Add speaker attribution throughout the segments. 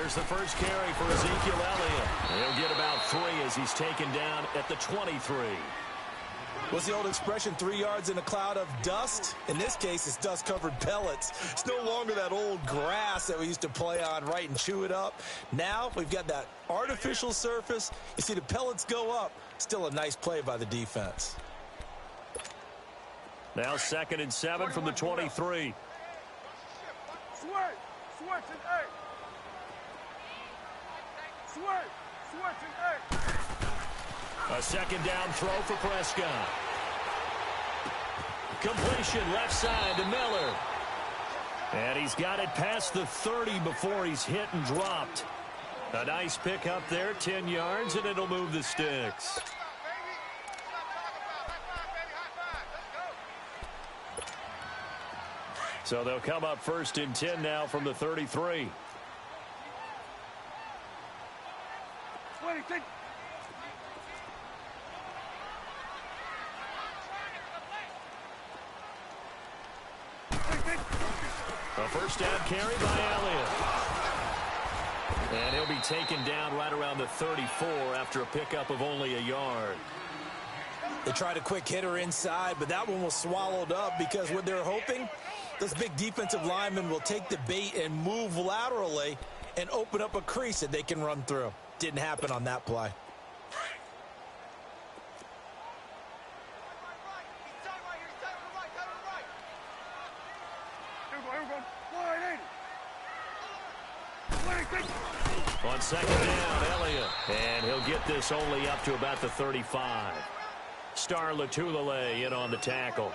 Speaker 1: Here's the first carry for Ezekiel Elliott. He'll get about 3 as he's taken down at the 23.
Speaker 2: What's the old expression, 3 yards in a cloud of dust? In this case, it's dust-covered pellets. It's no longer that old grass that we used to play on, right, and chew it up. Now we've got that artificial surface. You see the pellets go up. Still a nice play by the defense.
Speaker 1: Now 2nd and 7 from the 23. A 2nd down throw for Prescott. Completion left side to Miller. And he's got it past the 30 before he's hit and dropped. A nice pick up there, 10 yards, and it'll move the sticks. So they'll come up 1st and 10 now from the 33. A 1st down carry by Elliott. And he'll be taken down right around the 34 after a pickup of only a yard.
Speaker 2: They tried a quick hitter inside, but that one was swallowed up because what they're hoping, this big defensive lineman will take the bait and move laterally and open up a crease that they can run through. Didn't happen on that play.
Speaker 1: On 2nd down, Elliott. And he'll get this only up to about the 35. Star Latulele in on the tackle.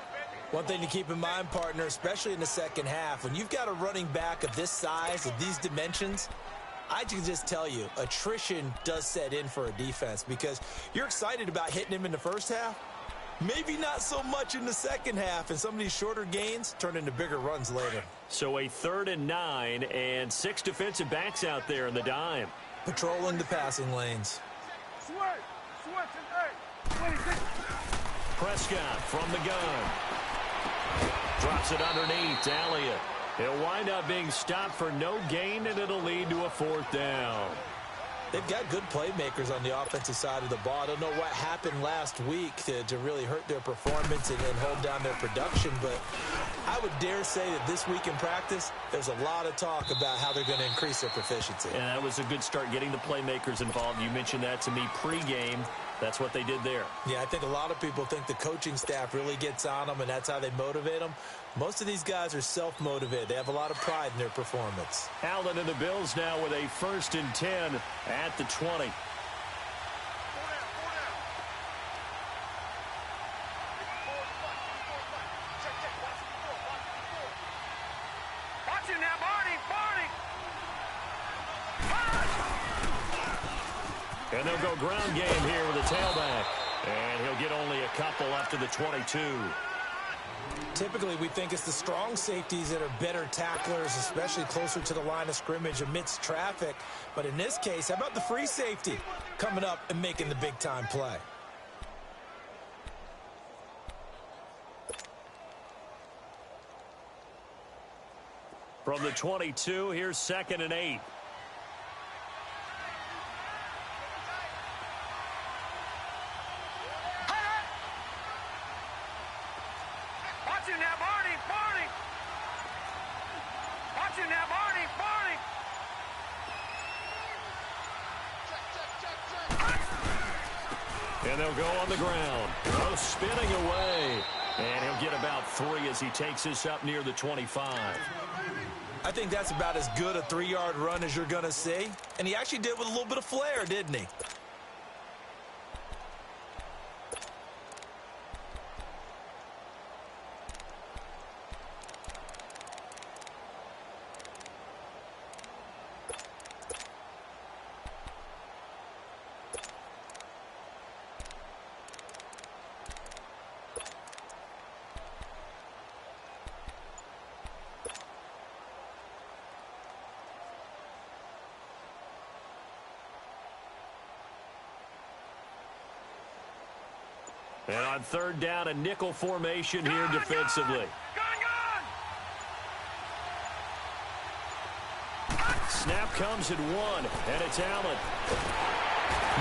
Speaker 2: One thing to keep in mind, partner, especially in the second half, when you've got a running back of this size, of these dimensions, I can just tell you, attrition does set in for a defense because you're excited about hitting him in the first half. Maybe not so much in the second half, and some of these shorter gains turn into bigger runs later.
Speaker 1: So a 3rd and 9 and 6 defensive backs out there in the dime.
Speaker 2: Patrolling the passing lanes.
Speaker 1: Prescott from the gun. Drops it underneath to Elliott. He'll wind up being stopped for no gain, and it'll lead to a 4th down.
Speaker 2: They've got good playmakers on the offensive side of the ball. I don't know what happened last week to really hurt their performance and hold down their production, but I would dare say that this week in practice, there's a lot of talk about how they're going to increase their proficiency.
Speaker 1: And that was a good start, getting the playmakers involved. You mentioned that to me pregame. That's what they did there.
Speaker 2: Yeah, I think a lot of people think the coaching staff really gets on them, and that's how they motivate them. Most of these guys are self-motivated. They have a lot of pride in their performance.
Speaker 1: Allen and the Bills now with a 1st and 10 at the 20. And they'll go ground game here with a tailback. And he'll get only a couple up to the 22.
Speaker 2: Typically, we think it's the strong safeties that are better tacklers, especially closer to the line of scrimmage amidst traffic. But in this case, how about the free safety coming up and making the big-time play?
Speaker 1: From the 22, here's 2nd and 8. And they'll go on the ground. Oh, spinning away. And he'll get about 3 as he takes this up near the 25.
Speaker 2: I think that's about as good a 3-yard run as you're going to see. And he actually did with a little bit of flair, didn't he?
Speaker 1: And on 3rd down, a nickel formation here defensively. Snap comes at 1, and it's Allen.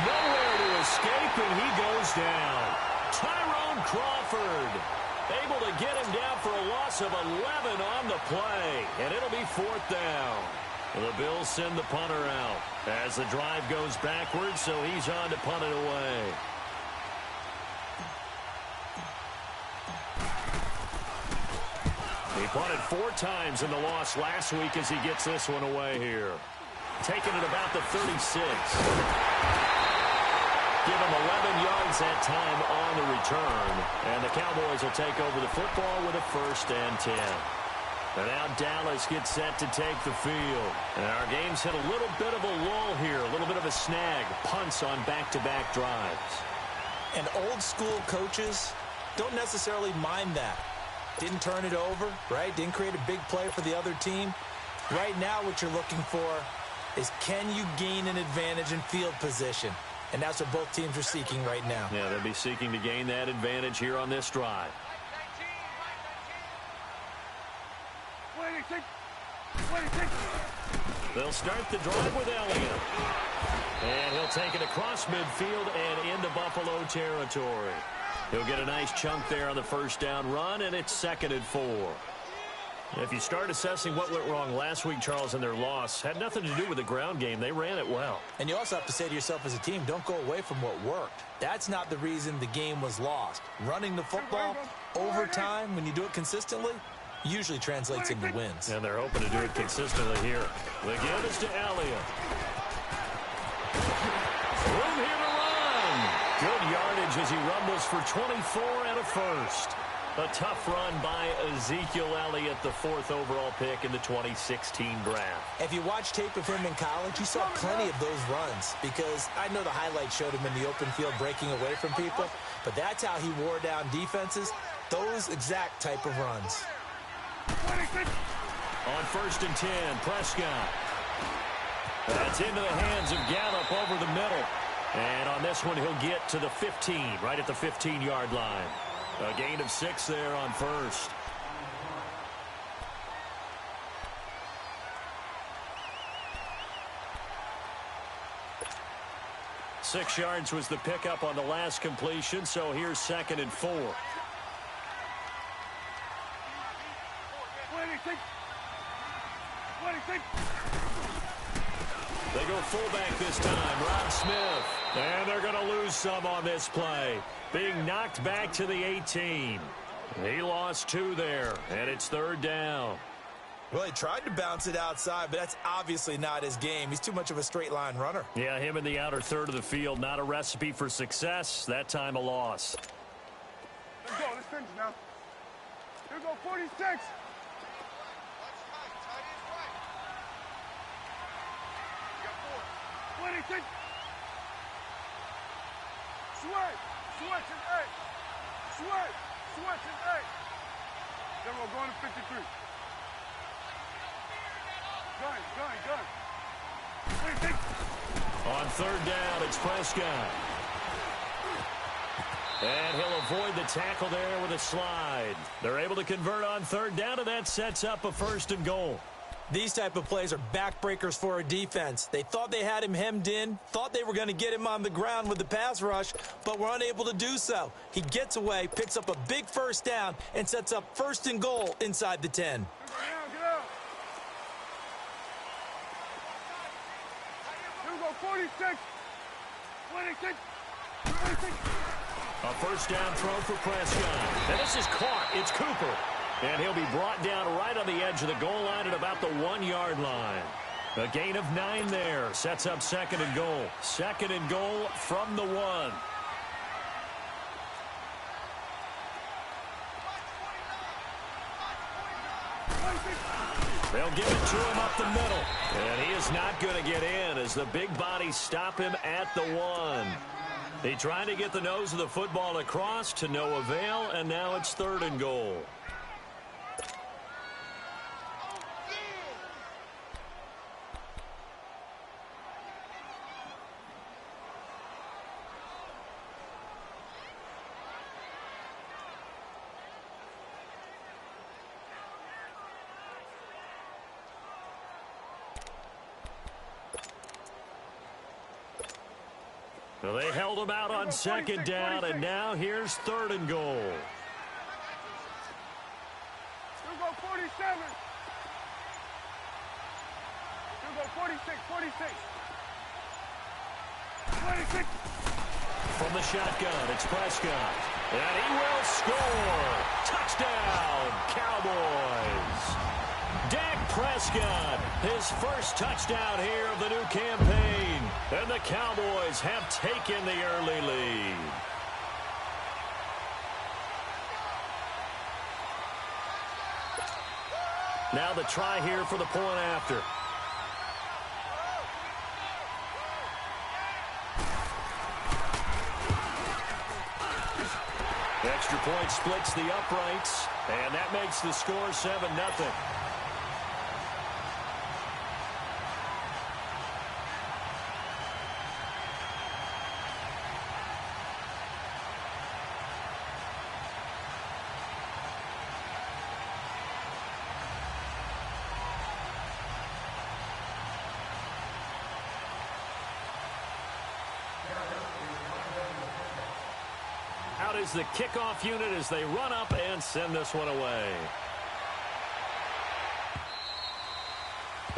Speaker 1: Nowhere to escape, and he goes down. Tyrone Crawford able to get him down for a loss of 11 on the play, and it'll be 4th down. The Bills send the punter out as the drive goes backwards, so he's on to punt it away. He punted 4 times in the loss last week as he gets this one away here. Taking it about the 36. Give him 11 yards that time on the return. And the Cowboys will take over the football with a 1st and 10. And now Dallas gets set to take the field. And our game's hit a little bit of a lull here, a little bit of a snag. Punts on back-to-back drives.
Speaker 2: And old-school coaches don't necessarily mind that. Didn't turn it over, right? Didn't create a big play for the other team. Right now what you're looking for is, can you gain an advantage in field position? And that's what both teams are seeking right now.
Speaker 1: Yeah, they'll be seeking to gain that advantage here on this drive. They'll start the drive with Elliott. And he'll take it across midfield and into Buffalo territory. He'll get a nice chunk there on the 1st down run, and it's 2nd and 4. If you start assessing what went wrong last week, Charles, in their loss, had nothing to do with the ground game. They ran it well.
Speaker 2: And you also have to say to yourself as a team, don't go away from what worked. That's not the reason the game was lost. Running the football over time, when you do it consistently, usually translates into wins.
Speaker 1: And they're hoping to do it consistently here. The give is to Elliott. Room here to run. Good yardage as he rumbles for 24 and a 1st. A tough run by Ezekiel Elliott, the 4th overall pick in the 2016 draft.
Speaker 2: If you watch tape of him in college, you saw plenty of those runs, because I know the highlights showed him in the open field breaking away from people, but that's how he wore down defenses, those exact type of runs.
Speaker 1: On 1st and 10, Prescott. That's into the hands of Gallup over the middle. And on this one, he'll get to the 15, right at the 15-yard line. A gain of 6 there on 1st. Six yards was the pickup on the last completion, so here's 2nd and 4. They go fullback this time, Ron Smith. And they're going to lose some on this play. Being knocked back to the 18. He lost 2 there, and it's 3rd down.
Speaker 2: Well, he tried to bounce it outside, but that's obviously not his game. He's too much of a straight-line runner.
Speaker 1: Yeah, him in the outer third of the field, not a recipe for success. That time a loss.
Speaker 3: Let's go. Let's finish now. Here we go, 46. Switch and 8. Switch and 8. Then we're going to 53. Gun.
Speaker 1: On 3rd down, it's Prescott. And he'll avoid the tackle there with a slide. They're able to convert on 3rd down, and that sets up a 1st and goal.
Speaker 2: These type of plays are backbreakers for a defense. They thought they had him hemmed in, thought they were going to get him on the ground with the pass rush, but were unable to do so. He gets away, picks up a big 1st down, and sets up 1st and goal inside the 10.
Speaker 3: Get out. Here we go, 46. 26.
Speaker 1: A 1st down throw for Prescott. And this is caught. It's Cooper. And he'll be brought down right on the edge of the goal line at about the 1-yard line. A gain of 9 there. Sets up 2nd and goal. 2nd and goal from the 1. They'll give it to him up the middle. And he is not going to get in as the big bodies stop him at the 1. He tried to get the nose of the football across to no avail, and now it's 3rd and goal. Well, they held him out on second down, and now here's 3rd and goal.
Speaker 3: We'll go 47. We'll go 46, 46. 26.
Speaker 1: From the shotgun, it's Prescott. And he will score. Touchdown, Cowboys. Dak Prescott, his first touchdown here of the new campaign. And the Cowboys have taken the early lead. Now the try here for the point after. Extra point splits the uprights, and that makes the score 7-0. Out is the kickoff unit as they run up and send this one away.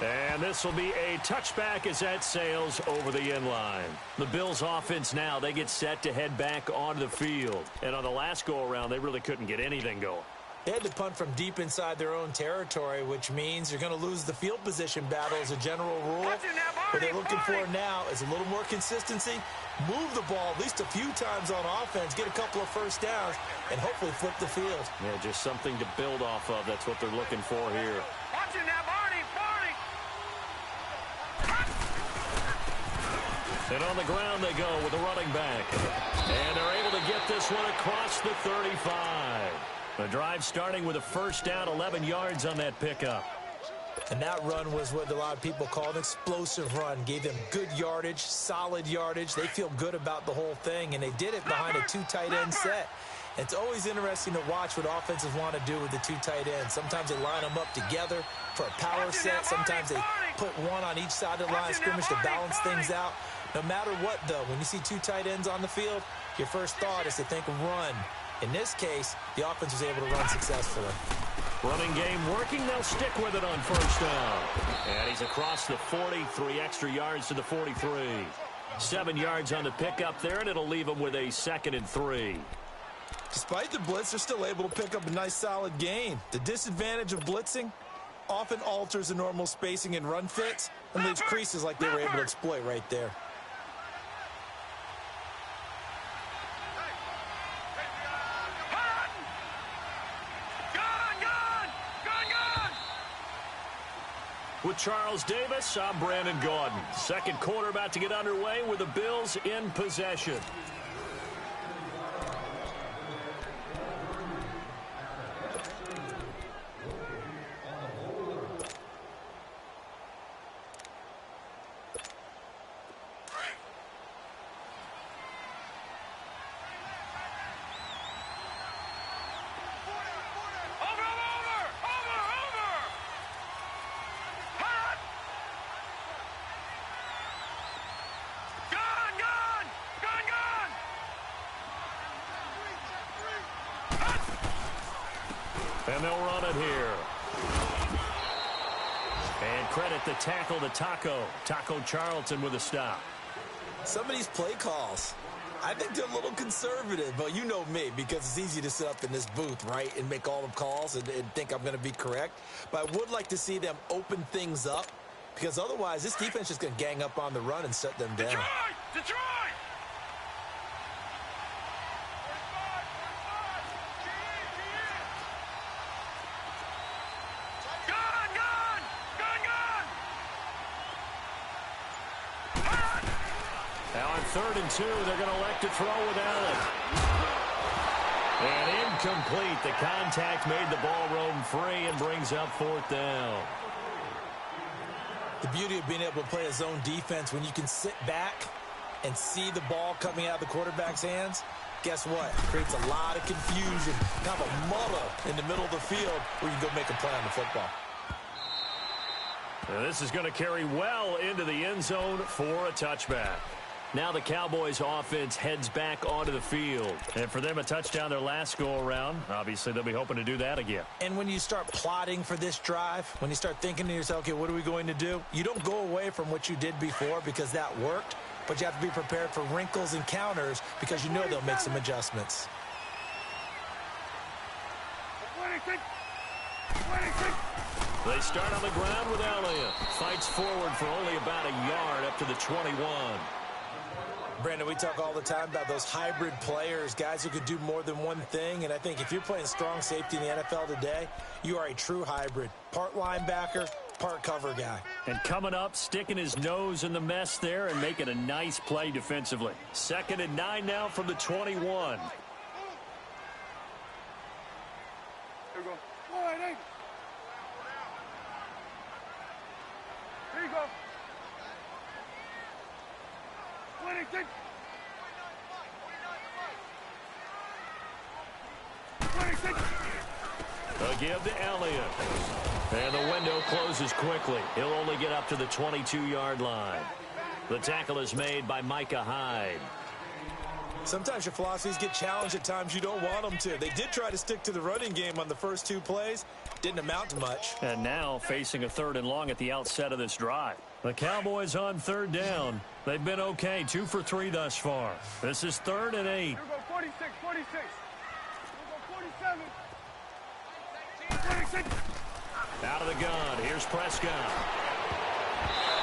Speaker 1: And this will be a touchback as that sails over the end line. The Bills offense now, they get set to head back onto the field. And on the last go-around, they really couldn't get anything going.
Speaker 2: They had to punt from deep inside their own territory, which means you're going to lose the field position battle as a general rule. What they're looking for now is a little more consistency, move the ball at least a few times on offense, get a couple of first downs, and hopefully flip the field.
Speaker 1: Yeah, just something to build off of. That's what they're looking for here. And on the ground they go with a running back. And they're able to get this one across the 35. The drive starting with a first down, 11 yards on that pickup.
Speaker 2: And that run was what a lot of people call an explosive run. Gave them good yardage, solid yardage. They feel good about the whole thing, and they did it behind a 2 tight end set. It's always interesting to watch what offenses want to do with the 2 tight ends. Sometimes they line them up together for a power set. Sometimes they put one on each side of the line of scrimmage to balance things out. No matter what, though, when you see 2 tight ends on the field, your first thought is to think run. In this case, the offense was able to run successfully.
Speaker 1: Running game working. They'll stick with it on first down. And he's across the 40, 3 extra yards to the 43. 7 yards on the pickup there, and it'll leave him with a 2nd and 3.
Speaker 2: Despite the blitz, they're still able to pick up a nice, solid gain. The disadvantage of blitzing often alters the normal spacing and run fits and leaves creases like they were able to exploit right there.
Speaker 1: With Charles Davis, I'm Brandon Gaudin. Second quarter about to get underway with the Bills in possession. And they'll run it here. And credit the tackle to Taco Charlton with a stop.
Speaker 2: Some of these play calls, I think they're a little conservative, but you know me, because it's easy to sit up in this booth, right, and make all the calls and think I'm going to be correct. But I would like to see them open things up, because otherwise this defense is going to gang up on the run and shut them down.
Speaker 3: Detroit!
Speaker 1: Now on 3rd and 2, they're going to elect to throw with Allen. And incomplete. The contact made the ball roam free and brings up 4th down.
Speaker 2: The beauty of being able to play a zone defense when you can sit back and see the ball coming out of the quarterback's hands, guess what? It creates a lot of confusion, kind of a muddle in the middle of the field where you can go make a play on the football.
Speaker 1: And this is going to carry well into the end zone for a touchback. Now the Cowboys offense heads back onto the field. And for them, a touchdown their last go-around. Obviously, they'll be hoping to do that again.
Speaker 2: And when you start plotting for this drive, when you start thinking to yourself, okay, what are we going to do? You don't go away from what you did before because that worked, but you have to be prepared for wrinkles and counters because you know they'll make some adjustments.
Speaker 3: 26. 26.
Speaker 1: They start on the ground with Elliott. Fights forward for only about a yard up to the 21.
Speaker 2: Brandon, we talk all the time about those hybrid players, guys who could do more than one thing. And I think if you're playing strong safety in the NFL today, you are a true hybrid. Part linebacker, part cover guy.
Speaker 1: And coming up, sticking his nose in the mess there and making a nice play defensively. 2nd and 9 now from the 21.
Speaker 3: Here we go. All right, hey. Here you go. 26. 26.
Speaker 1: A give to Elliott. And the window closes quickly. He'll only get up to the 22-yard line. The tackle is made by Micah Hyde.
Speaker 2: Sometimes your philosophies get challenged at times you don't want them to. They did try to stick to the running game on the first 2 plays. Didn't amount to much.
Speaker 1: And now facing a 3rd and long at the outset of this drive. The Cowboys on 3rd down. They've been okay, 2 for 3 thus far. This is 3rd and 8.
Speaker 3: Here we go, 46, 46. Here we go, 47. 26.
Speaker 1: Out of the gun, here's Prescott.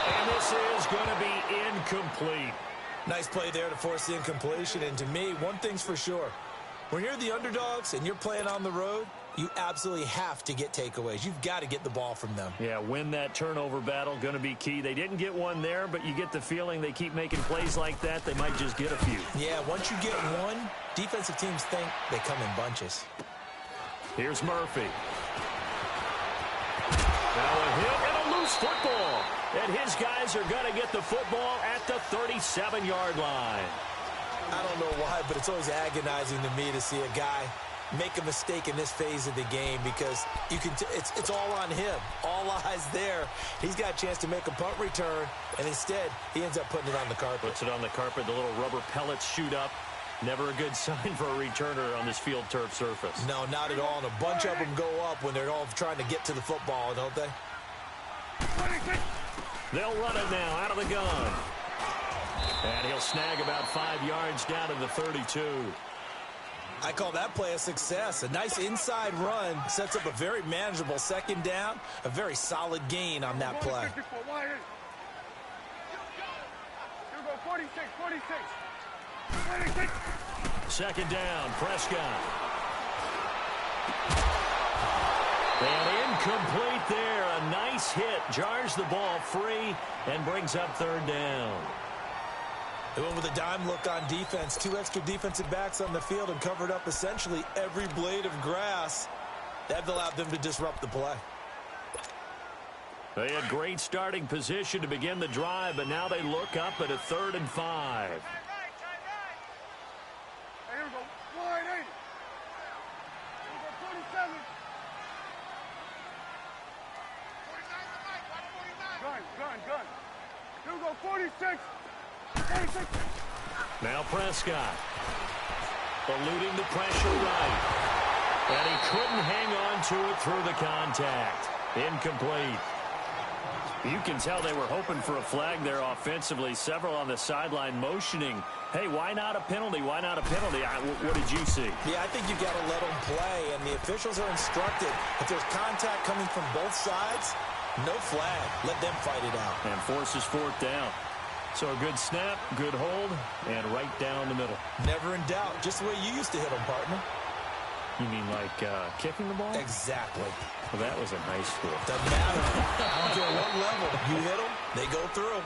Speaker 1: And this is going to be incomplete.
Speaker 2: Nice play there to force the incompletion. And to me, one thing's for sure. When you're the underdogs and you're playing on the road, you absolutely have to get takeaways. You've got to get the ball from them.
Speaker 1: Yeah, win that turnover battle, going to be key. They didn't get one there, but you get the feeling they keep making plays like that, they might just get a few.
Speaker 2: Yeah, once you get one, defensive teams think they come in bunches.
Speaker 1: Here's Murphy. Now a hit and a loose football. And his guys are going to get the football at the 37-yard line.
Speaker 2: I don't know why, but it's always agonizing to me to see a guy make a mistake in this phase of the game because you can. It's all on him. All eyes there. He's got a chance to make a punt return, and instead he ends up putting it on the carpet.
Speaker 1: Puts it on the carpet. The little rubber pellets shoot up. Never a good sign for a returner on this field turf surface.
Speaker 2: No, not at all. And a bunch of them go up when they're all trying to get to the football, don't they?
Speaker 3: 26.
Speaker 1: They'll run it now out of the gun. And he'll snag about 5 yards down to the 32.
Speaker 2: I call that play a success. A nice inside run sets up a very manageable 2nd down. A very solid gain on that play.
Speaker 3: 54, wide in. Here we go, 46, 46. 26.
Speaker 1: 2nd down, Prescott. And incomplete there. A nice hit. Jars the ball free and brings up 3rd down.
Speaker 2: They went with a dime look on defense. 2 extra defensive backs on the field and covered up essentially every blade of grass. That allowed them to disrupt the play.
Speaker 1: They had great starting position to begin the drive, but now they look up at a 3rd and 5.
Speaker 3: Hey, here we go, wide in. Here we go, 47. Gun. Here we go, 46. 46.
Speaker 1: Now Prescott. Eluding the pressure right. And he couldn't hang on to it through the contact. Incomplete. You can tell they were hoping for a flag there offensively. Several on the sideline motioning. Hey, why not a penalty? Why not a penalty? What did you see?
Speaker 2: Yeah, I think you've got to let them play, and the officials are instructed. If there's contact coming from both sides, no flag. Let them fight it out.
Speaker 1: And forces 4th down. So a good snap, good hold, and right down the middle.
Speaker 2: Never in doubt. Just the way you used to hit them, partner.
Speaker 1: You mean like kicking the ball?
Speaker 2: Exactly.
Speaker 1: Well, that was in high school.
Speaker 2: Doesn't matter. I don't care what level. You hit them, they go through.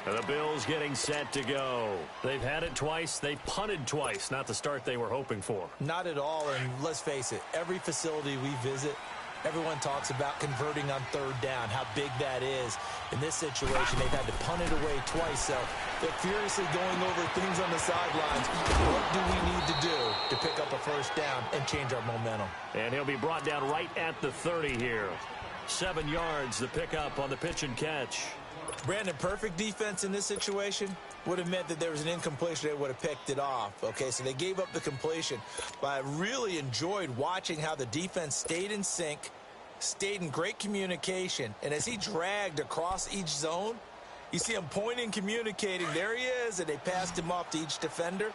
Speaker 1: And the Bills getting set to go. They've had it twice. They've punted twice. Not the start they were hoping for.
Speaker 2: Not at all, and let's face it, every facility we visit, everyone talks about converting on 3rd down, how big that is. In this situation, they've had to punt it away twice, so they're furiously going over things on the sidelines. What do we need to do to pick up a 1st down and change our momentum?
Speaker 1: And he'll be brought down right at the 30 here. 7 yards, the pickup on the pitch and catch.
Speaker 2: Brandon, perfect defense in this situation would have meant that there was an incompletion. They would have picked it off. Okay, so they gave up the completion. But I really enjoyed watching how the defense stayed in sync, stayed in great communication, and as he dragged across each zone, you see him pointing, communicating. There he is, and they passed him off to each defender.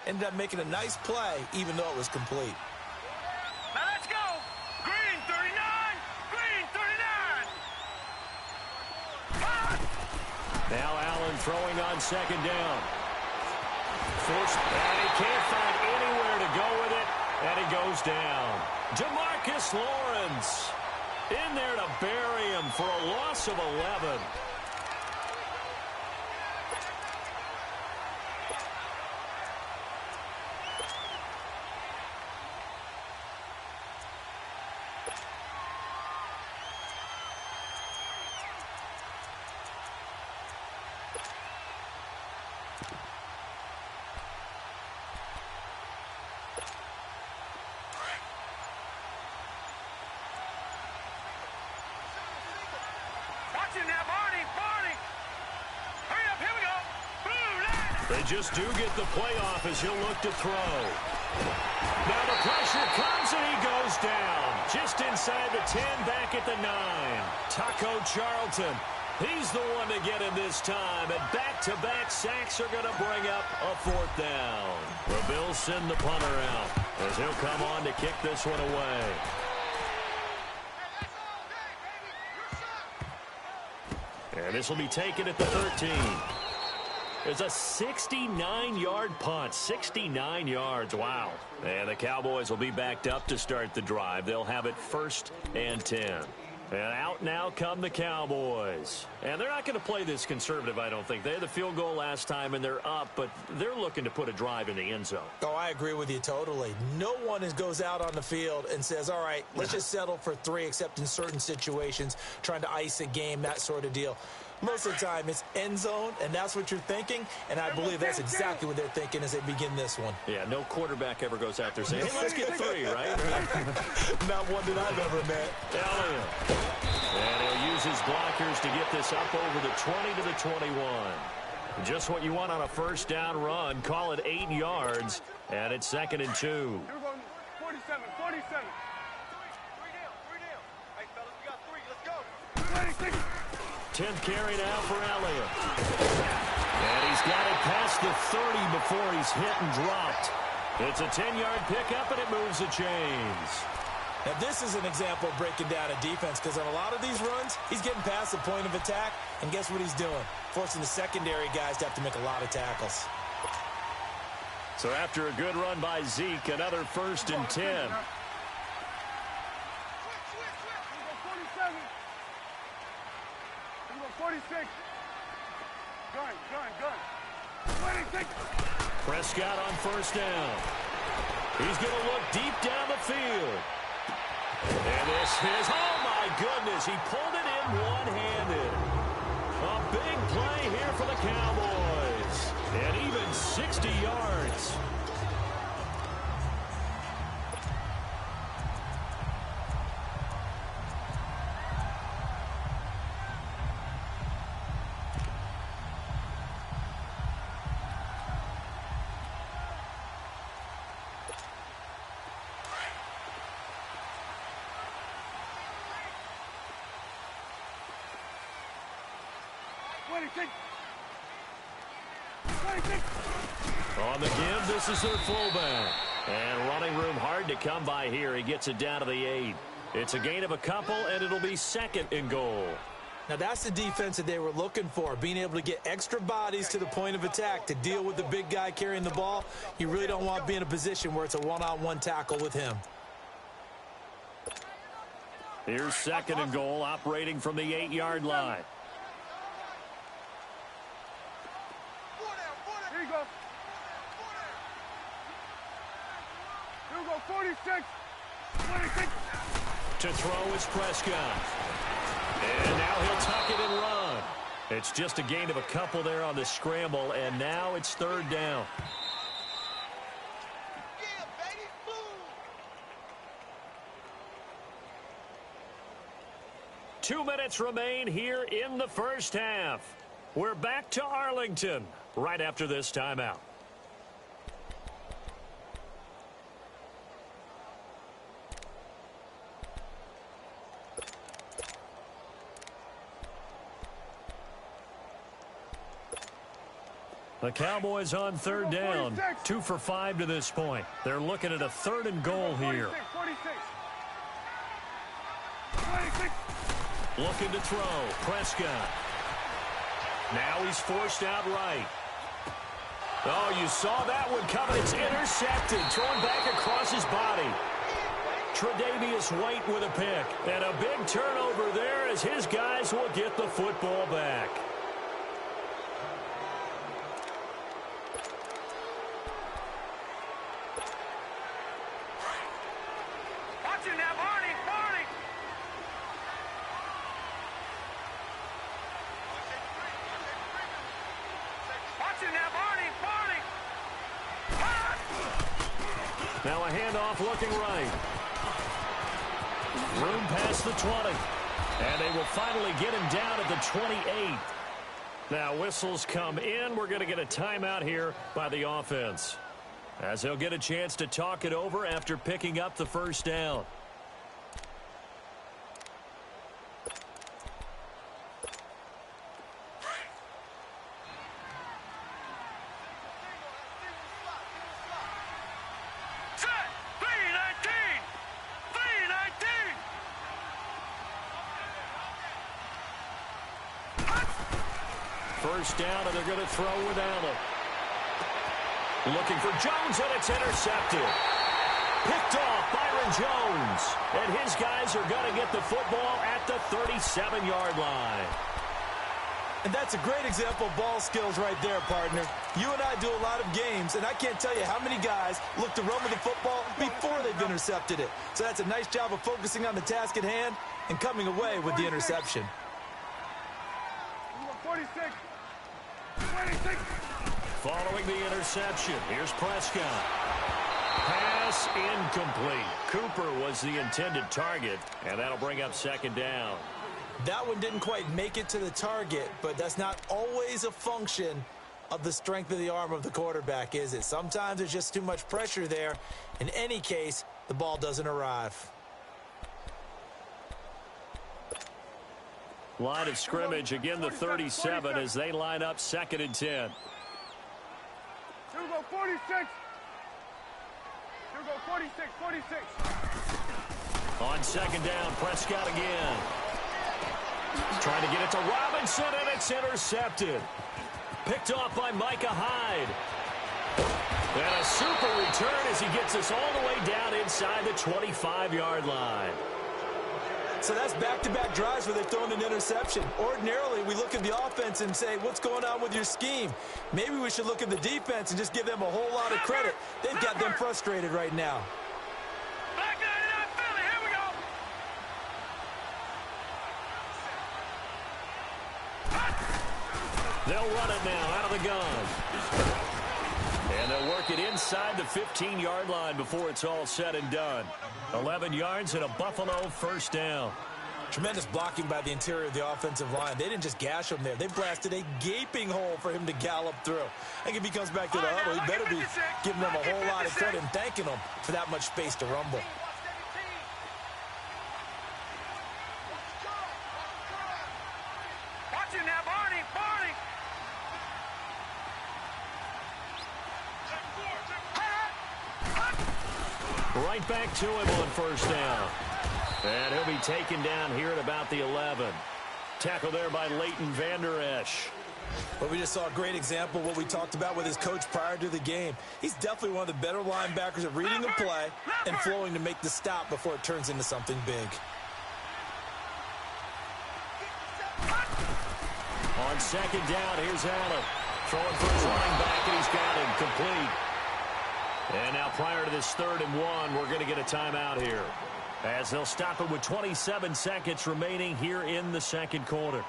Speaker 2: Ended up making a nice play, even though it was complete.
Speaker 3: Now let's go. Green 39. Green 39.
Speaker 1: Now Allen throwing on second down. Forced, and he can't find anywhere to go with it, and he goes down. Demarcus Lawrence in there to bury him for a loss of 11. They just do get the playoff as he'll look to throw. Now the pressure comes and he goes down. Just inside the 10, back at the 9. Taco Charlton, he's the one to get him this time. And back-to-back sacks are going to bring up a 4th down. The Bills send the punter out as he'll come on to kick this one away. And this will be taken at the 13. It's a 69-yard punt. 69 yards. Wow. And the Cowboys will be backed up to start the drive. They'll have it 1st and 10. And out now come the Cowboys. And they're not going to play this conservative, I don't think. They had the field goal last time, and they're up, but they're looking to put a drive in the end zone.
Speaker 2: Oh, I agree with you totally. No one goes out on the field and says, all right, let's just settle for 3, except in certain situations, trying to ice a game, that sort of deal. Most of the time, it's end zone, and that's what you're thinking, and I believe that's exactly what they're thinking as they begin this one.
Speaker 1: Yeah, no quarterback ever goes out there saying, hey, let's get 3, right?
Speaker 2: Not one that I've ever met.
Speaker 1: Elliott. And he'll use his blockers to get this up over the 20 to the 21. Just what you want on a 1st down run. Call it 8 yards, and it's 2nd and 2.
Speaker 3: Here we go, 47, 47.
Speaker 1: 10th carry now for Elliott. And he's got it past the 30 before he's hit and dropped. It's a 10-yard pickup, and it moves the chains.
Speaker 2: Now, this is an example of breaking down a defense, because on a lot of these runs, he's getting past the point of attack, and guess what he's doing? Forcing the secondary guys to have to make a lot of tackles.
Speaker 1: So after a good run by Zeke, another 1st and 10.
Speaker 3: 46. Gun. 26.
Speaker 1: Prescott on 1st down. He's going to look deep down the field. And this is, oh my goodness, he pulled it in one-handed. A big play here for the Cowboys. And even 60 yards. On the give, this is their fullback. And running room hard to come by here. He gets it down to the 8. It's a gain of a couple, and it'll be 2nd and goal.
Speaker 2: Now, that's the defense that they were looking for, being able to get extra bodies to the point of attack to deal with the big guy carrying the ball. You really don't want to be in a position where it's a one-on-one tackle with him.
Speaker 1: Here's 2nd and goal, operating from the 8-yard line.
Speaker 3: Here you go. Here we go, 46. 26.
Speaker 1: To throw is Prescott. And now he'll tuck it and run. It's just a gain of a couple there on the scramble, and now it's 3rd down.
Speaker 3: Yeah, baby, boom.
Speaker 1: 2 minutes remain here in the 1st half. We're back to Arlington. right after this timeout. The Cowboys on third down, 2 for 5 to this point. They're looking at a 3rd and goal here.
Speaker 3: 46.
Speaker 1: Looking to throw, Prescott. Now he's forced out right. Oh, you saw that one coming. It's intercepted, thrown back across his body. Tre'Davious White with a pick. And a big turnover there as his guys will get the football back. Now a handoff looking right. Room past the 20. And they will finally get him down at the 28. Now whistles come in. We're going to get a timeout here by the offense, as they'll get a chance to talk it over after picking up the first down. First down, and they're going to throw with Allen. Looking for Jones, and it's intercepted. Picked off Byron Jones. And his guys are going to get the football at the 37-yard line.
Speaker 2: And that's a great example of ball skills right there, partner. You and I do a lot of games, and I can't tell you how many guys look to run with the football before they've intercepted it. So that's a nice job of focusing on the task at hand and coming away with the interception.
Speaker 3: 46. 26.
Speaker 1: Following the interception, here's Prescott. Pass incomplete. Cooper was the intended target, and that'll bring up second down.
Speaker 2: That one didn't quite make it to the target, but that's not always a function of the strength of the arm of the quarterback, is it? Sometimes there's just too much pressure there. In any case, the ball doesn't arrive.
Speaker 1: Line of scrimmage, again the 37 as they line up 2nd and 10.
Speaker 3: Here we go, 46. Here we go, 46, 46.
Speaker 1: On second down, Prescott again. Trying to get it to Robinson, and it's intercepted. Picked off by Micah Hyde. And a super return as he gets us all the way down inside the 25-yard line.
Speaker 2: So that's back-to-back drives where they've thrown an interception. Ordinarily, we look at the offense and say, what's going on with your scheme? Maybe we should look at the defense and just give them a whole lot of credit. They've got them frustrated right now.
Speaker 3: Here we go.
Speaker 1: They'll run it now out of the gun. And they'll work it inside the 15-yard line before it's all said and done. 11 yards and a Buffalo first down.
Speaker 2: Tremendous blocking by the interior of the offensive line. They didn't just gash him there. They blasted a gaping hole for him to gallop through. I think if he comes back to the huddle, he better be giving them a whole lot of credit and thanking them for that much space to rumble.
Speaker 3: Watch it now, Barney.
Speaker 1: Right back to him on first down. And he'll be taken down here at about the 11. Tackle there by Leighton Vander Esch.
Speaker 2: But we just saw a great example of what we talked about with his coach prior to the game. He's definitely one of the better linebackers at reading the play and flowing to make the stop before it turns into something big.
Speaker 1: On second down, here's Allen. Throwing for his running back, and he's got him complete. And now prior to this 3rd and 1, we're going to get a timeout here, as they'll stop it with 27 seconds remaining here in the second quarter.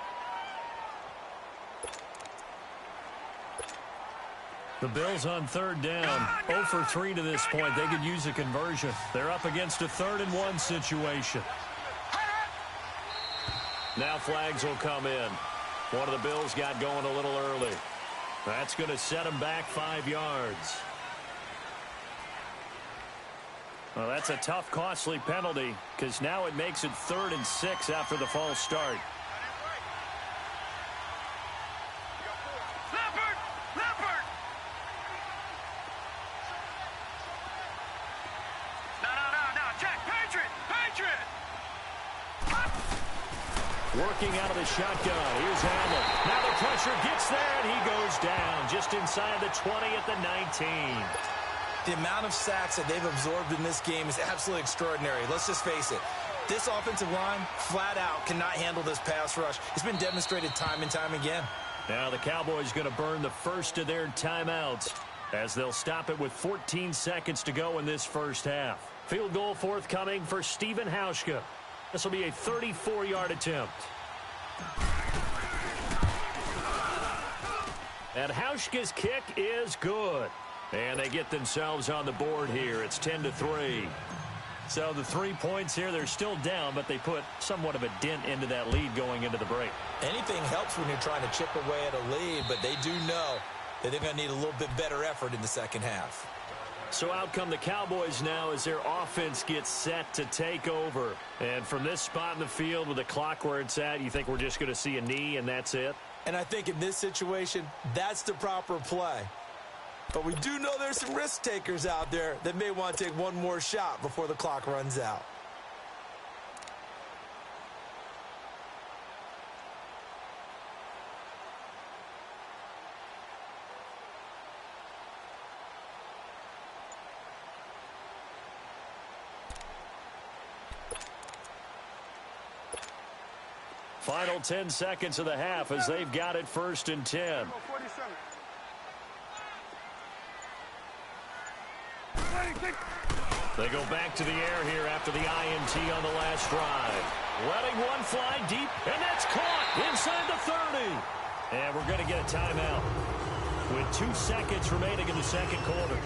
Speaker 1: The Bills on 3rd down, 0 for 3 to this point. They could use a conversion. They're up against a 3rd and 1 situation. Now flags will come in. One of the Bills got going a little early. That's going to set him back 5 yards. Well, that's a tough, costly penalty because now it makes it 3rd and 6 after the false start. Working out of the shotgun. Here's Hamlin. Now the pressure gets there, and he goes down just inside the 20 at the 19.
Speaker 2: The amount of sacks that they've absorbed in this game is absolutely extraordinary. Let's just face it. This offensive line, flat out, cannot handle this pass rush. It's been demonstrated time and time again.
Speaker 1: Now the Cowboys going to burn the first of their timeouts as they'll stop it with 14 seconds to go in this first half. Field goal forthcoming for Stephen Hauschka. This will be a 34-yard attempt. And Hauschka's kick is good. And they get themselves on the board here. It's 10-3. So the 3 points here, they're still down, but they put somewhat of a dent into that lead going into the break.
Speaker 2: Anything helps when you're trying to chip away at a lead, but they do know that they're going to need a little bit better effort in the second half.
Speaker 1: So out come the Cowboys now as their offense gets set to take over. And from this spot in the field with the clock where it's at, you think we're just going to see a knee and that's it?
Speaker 2: And I think in this situation, that's the proper play. But we do know there's some risk takers out there that may want to take one more shot before the clock runs out.
Speaker 1: Final 10 seconds of the half as they've got it 1st and 10. They go back to the air here after the INT on the last drive. Letting one fly deep, and that's caught inside the 30. And we're going to get a timeout with 2 seconds remaining in the second quarter.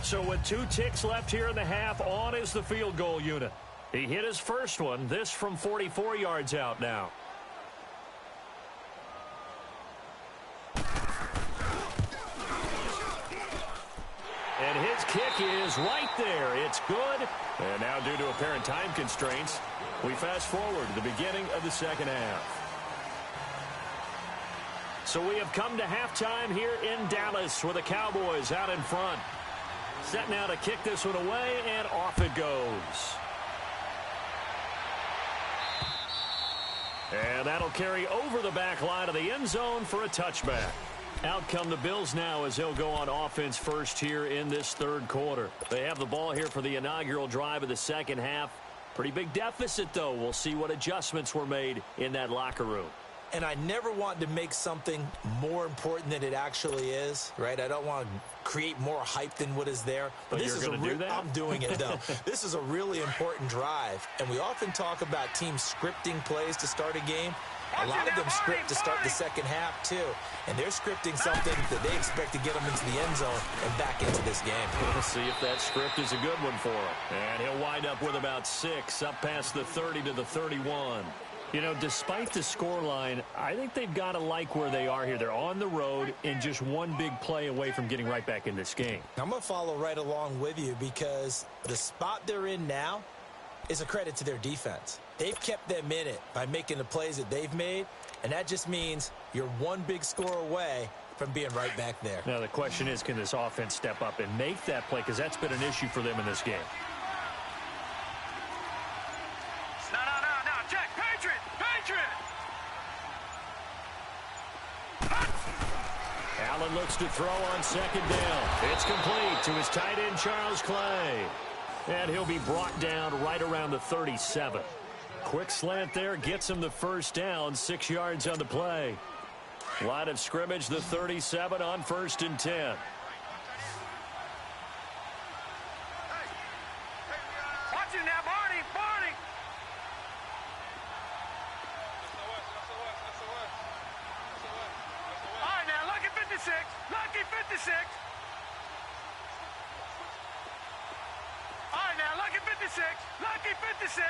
Speaker 1: So with 2 ticks left here in the half, on is the field goal unit. He hit his first one, this from 44 yards out now. And his kick is right there. It's good. And now due to apparent time constraints, we fast forward to the beginning of the second half. So we have come to halftime here in Dallas with the Cowboys out in front. Set now to kick this one away, and off it goes. And that'll carry over the back line of the end zone for a touchback. Out come the Bills now as they'll go on offense first here in this third quarter. They have the ball here for the inaugural drive of the second half. Pretty big deficit, though. We'll see what adjustments were made in that locker room.
Speaker 2: And I never want to make something more important than it actually is, right? I don't want to create more hype than what is there.
Speaker 1: But this you're going to do that?
Speaker 2: I'm doing it, though. This is a really important drive. And we often talk about teams scripting plays to start a game. A lot of them script to start the second half, too. And they're scripting something that they expect to get them into the end zone and back into this game.
Speaker 1: We'll see if that script is a good one for him. And he'll wind up with about 6, up past the 30 to the 31. You know, despite the scoreline, I think they've got to like where they are here. They're on the road and just one big play away from getting right back in this game.
Speaker 2: I'm going to follow right along with you because the spot they're in now is a credit to their defense. They've kept them in it by making the plays that they've made, and that just means you're one big score away from being right back there.
Speaker 1: Now, the question is, can this offense step up and make that play? Because that's been an issue for them in this game. Allen looks to throw on second down. It's complete to his tight end, Charles Clay. And he'll be brought down right around the 37. Quick slant there gets him the first down, 6 yards on the play. Line of scrimmage, the 37 on 1st and 10.
Speaker 3: Watch it now, Barney! Barney! All right, now, lucky 56. Lucky 56. 56. Lucky 56.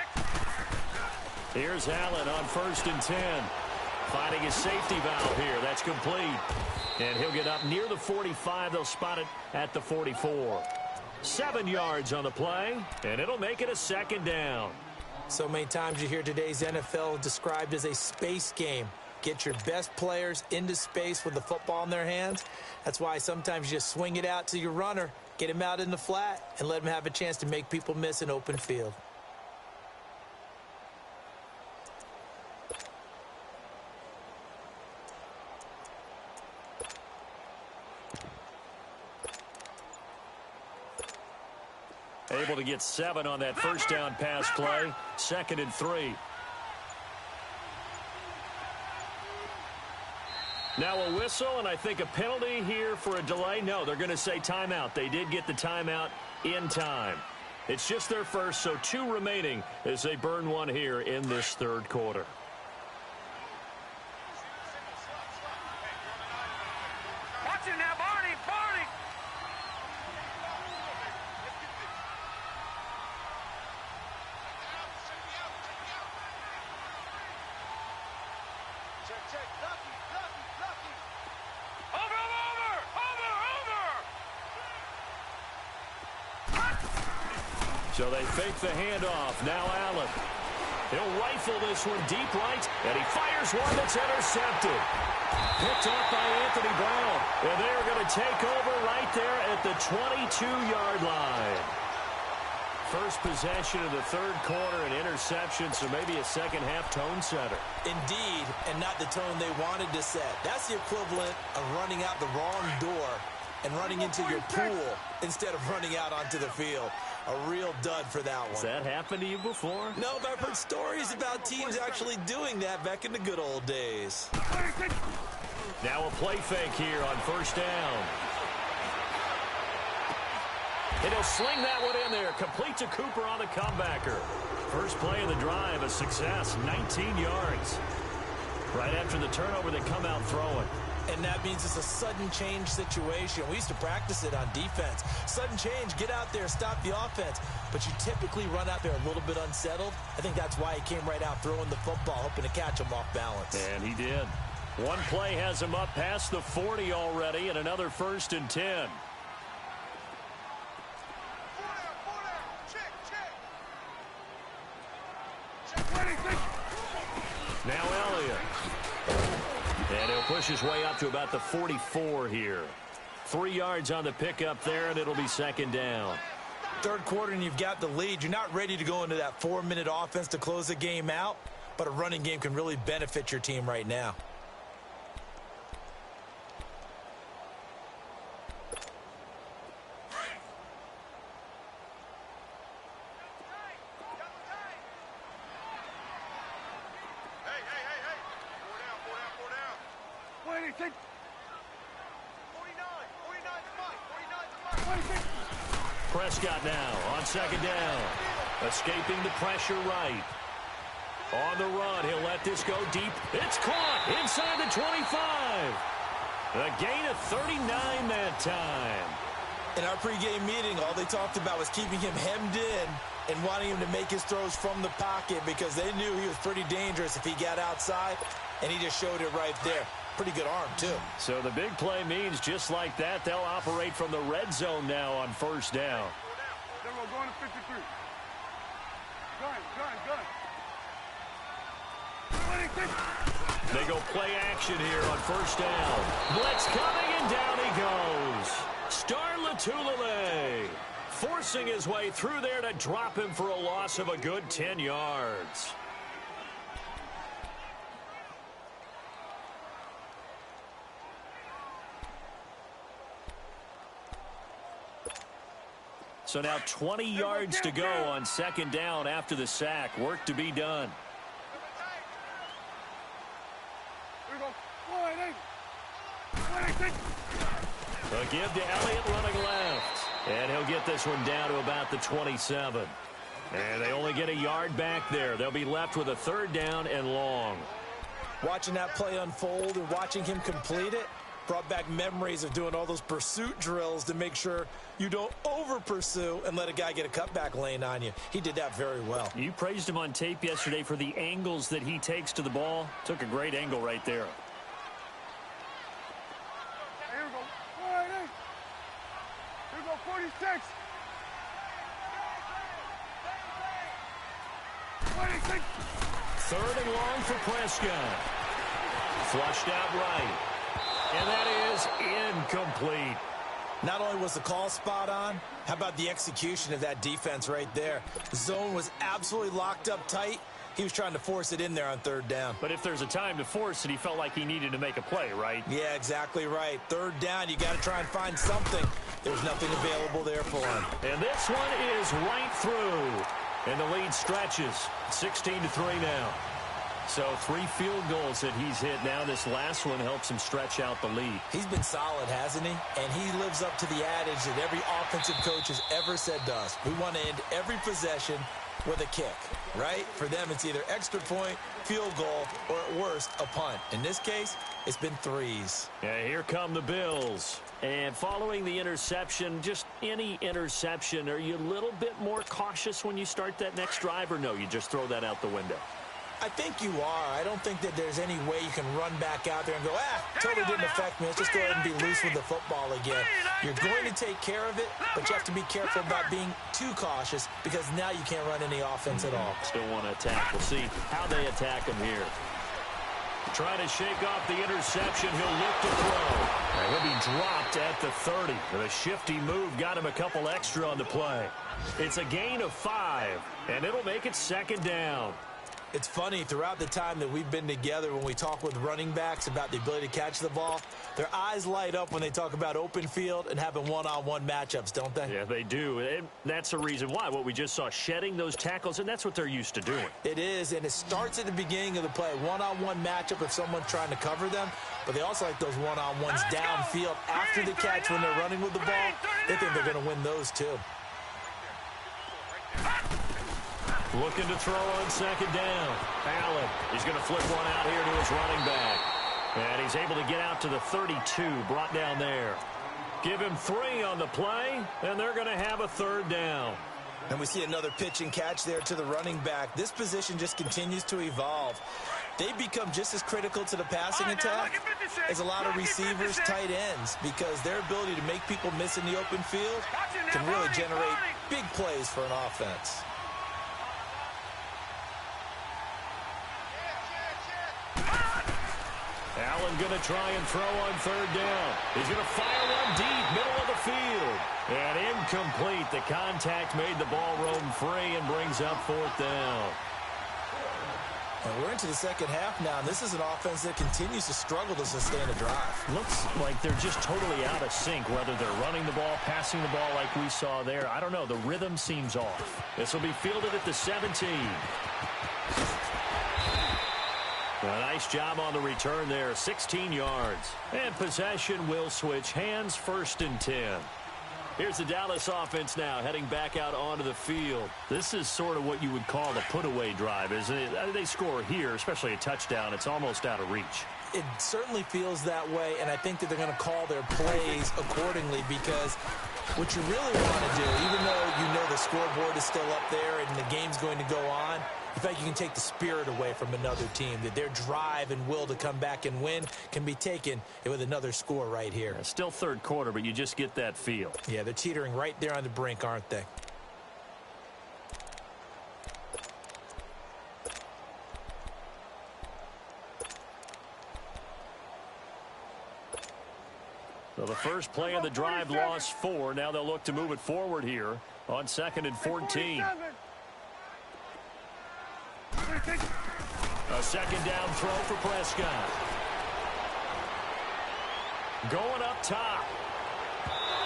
Speaker 1: Here's Allen on 1st and 10. Finding his safety valve here. That's complete. And he'll get up near the 45. They'll spot it at the 44. 7 yards on the play, and it'll make it a 2nd down.
Speaker 2: So many times you hear today's NFL described as a space game. Get your best players into space with the football in their hands. That's why sometimes you just swing it out to your runner, get him out in the flat, and let him have a chance to make people miss an open field.
Speaker 1: Able to get 7 on that 1st down pass play. 2nd and 3. Now a whistle, and I think a penalty here for a delay. No, they're going to say timeout. They did get the timeout in time. It's just their first, so 2 remaining as they burn 1 here in this 3rd quarter.
Speaker 3: Watch it now, Barney. Barney. Check. Lucky. Over.
Speaker 1: So they fake the handoff. Now Allen. He'll rifle this one deep right, and he fires one that's intercepted. Picked up by Anthony Brown. And they're going to take over right there at the 22-yard line. First possession of the 3rd quarter, an interception, so maybe a second-half tone setter.
Speaker 2: Indeed, and not the tone they wanted to set. That's the equivalent of running out the wrong door and running into your pool instead of running out onto the field. A real dud for that one.
Speaker 1: Has that happened to you before?
Speaker 2: No, but I've heard stories about teams actually doing that back in the good old days.
Speaker 1: Now a play fake here on 1st down. And he'll sling that one in there. Complete to Cooper on the comebacker. First play of the drive, a success, 19 yards. Right after the turnover, they come out throwing.
Speaker 2: And that means it's a sudden change situation. We used to practice it on defense. Sudden change, get out there, stop the offense. But you typically run out there a little bit unsettled. I think that's why he came right out throwing the football, hoping to catch him off balance.
Speaker 1: And he did. One play has him up past the 40 already, and another 1st and 10. Now Elliott. And he'll push his way up to about the 44 here. 3 yards on the pickup there, and it'll be 2nd down.
Speaker 2: 3rd quarter, and you've got the lead. You're not ready to go into that 4-minute offense to close the game out, but a running game can really benefit your team right now.
Speaker 1: Prescott now on 2nd down. Escaping the pressure right. On the run, he'll let this go deep. It's caught inside the 25. A gain of 39 that time.
Speaker 2: In our pregame meeting, all they talked about was keeping him hemmed in and wanting him to make his throws from the pocket because they knew he was pretty dangerous if he got outside, and he just showed it right there. Pretty good arm, too.
Speaker 1: So the big play means just like that, they'll operate from the red zone now on 1st down.
Speaker 3: Then we're going to 53. Gun.
Speaker 1: They go play action here on 1st down. Blitz coming, and down he goes. Star Latulippe forcing his way through there to drop him for a loss of a good 10 yards. So now 20 yards to go on 2nd down after the sack. Work to be done. A give to Elliott running left. And he'll get this one down to about the 27. And they only get a yard back there. They'll be left with a 3rd down and long.
Speaker 2: Watching that play unfold and watching him complete it, Brought back memories of doing all those pursuit drills to make sure you don't over-pursue and let a guy get a cutback lane on you. He did that very well.
Speaker 1: You praised him on tape yesterday for the angles that he takes to the ball. Took a great angle right there.
Speaker 3: Here we go. 180. Here we go, 46. 26.
Speaker 1: Third and long for Prescott. Flushed out right. And that is incomplete.
Speaker 2: Not only was the call spot on, how about the execution of that defense right there? The zone was absolutely locked up tight. He was trying to force it in there on third down.
Speaker 1: But if there's a time to force it, he felt like he needed to make a play, right?
Speaker 2: Yeah, exactly right. Third down, you got to try and find something. There's nothing available there for him.
Speaker 1: And this one is right through. And the lead stretches. 16-3 now. So 3 field goals that he's hit now. This last one helps him stretch out the lead.
Speaker 2: He's been solid, hasn't he? And he lives up to the adage that every offensive coach has ever said to us. We want to end every possession with a kick, right? For them, it's either extra point, field goal, or at worst, a punt. In this case, it's been threes.
Speaker 1: Yeah, here come the Bills. And following the interception, just any interception, are you a little bit more cautious when you start that next drive, or no, you just throw that out the window?
Speaker 2: I think you are. I don't think that there's any way you can run back out there and go, totally didn't affect me. Let's just go ahead and be loose with the football again. You're going to take care of it, but you have to be careful about being too cautious because now you can't run any offense at all.
Speaker 1: Still want to attack. We'll see how they attack him here. Trying to shake off the interception. He'll look to throw. He'll be dropped at the 30. The shifty move got him a couple extra on the play. It's a gain of 5, and it'll make it second down.
Speaker 2: It's funny, throughout the time that we've been together, when we talk with running backs about the ability to catch the ball, their eyes light up when they talk about open field and having one-on-one matchups, don't they?
Speaker 1: Yeah, they do. And that's the reason why. What we just saw, shedding those tackles, and that's what they're used to doing.
Speaker 2: It is, and it starts at the beginning of the play. One-on-one matchup if someone's trying to cover them, but they also like those one-on-ones downfield after the catch when they're running with the ball. They think they're going to win those, too.
Speaker 1: Looking to throw on second down. Allen, he's going to flip one out here to his running back. And he's able to get out to the 32, brought down there. Give him 3 on the play, and they're going to have a third down.
Speaker 2: And we see another pitch and catch there to the running back. This position just continues to evolve. They become just as critical to the passing attack as a lot of receivers, tight ends, because their ability to make people miss in the open field can really generate big plays for an offense.
Speaker 1: Allen going to try and throw on third down. He's going to fire one deep, middle of the field. And incomplete. The contact made the ball roam free and brings up fourth down.
Speaker 2: And we're into the second half now, and this is an offense that continues to struggle to sustain a drive.
Speaker 1: Looks like they're just totally out of sync, whether they're running the ball, passing the ball like we saw there. I don't know. The rhythm seems off. This will be fielded at the 17. A nice job on the return there, 16 yards. And possession will switch hands, 1st and 10. Here's the Dallas offense now heading back out onto the field. This is sort of what you would call the put-away drive, isn't it? They score here, especially a touchdown. It's almost out of reach.
Speaker 2: It certainly feels that way, and I think that they're going to call their plays accordingly because what you really want to do, even though you know the scoreboard is still up there and the game's going to go on, in fact, you can take the spirit away from another team, that their drive and will to come back and win can be taken with another score right here.
Speaker 1: Yeah, still third quarter, but you just get that feel.
Speaker 2: Yeah, they're teetering right there on the brink, aren't they?
Speaker 1: So the first play of the drive lost 4. Now they'll look to move it forward here on 2nd and 14. A second down throw for Prescott. Going up top.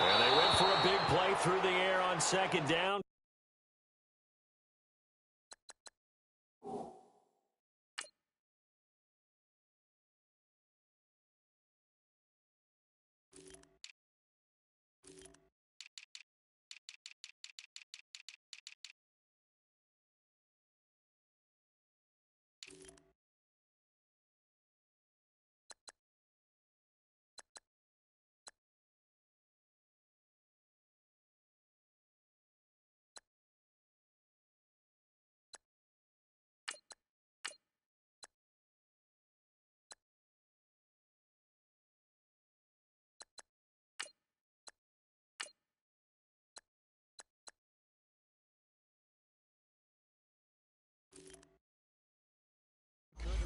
Speaker 1: And they went for a big play through the air on second down.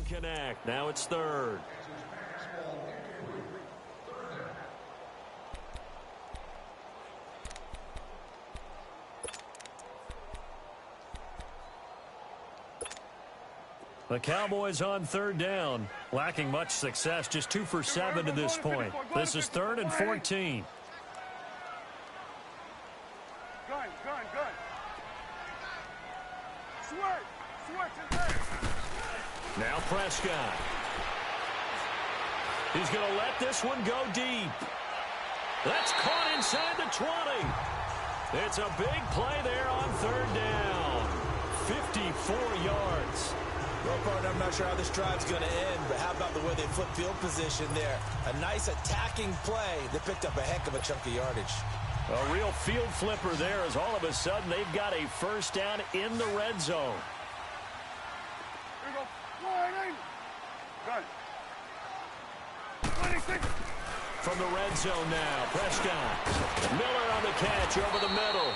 Speaker 1: connect. Now it's third. The Cowboys on third down, lacking much success, just 2 for 7 to this point. This is 3rd and 14.
Speaker 3: Gun. Switch.
Speaker 1: Now Prescott. He's going to let this one go deep. That's caught inside the 20. It's a big play there on third down. 54 yards.
Speaker 2: Well, partner, I'm not sure how this drive's going to end, but how about the way they flip field position there? A nice attacking play that picked up a heck of a chunk of yardage.
Speaker 1: A real field flipper there as all of a sudden they've got a first down in the red zone.
Speaker 3: Here we go. Gun. 26.
Speaker 1: From the red zone now, Prescott. Miller on the catch over the middle.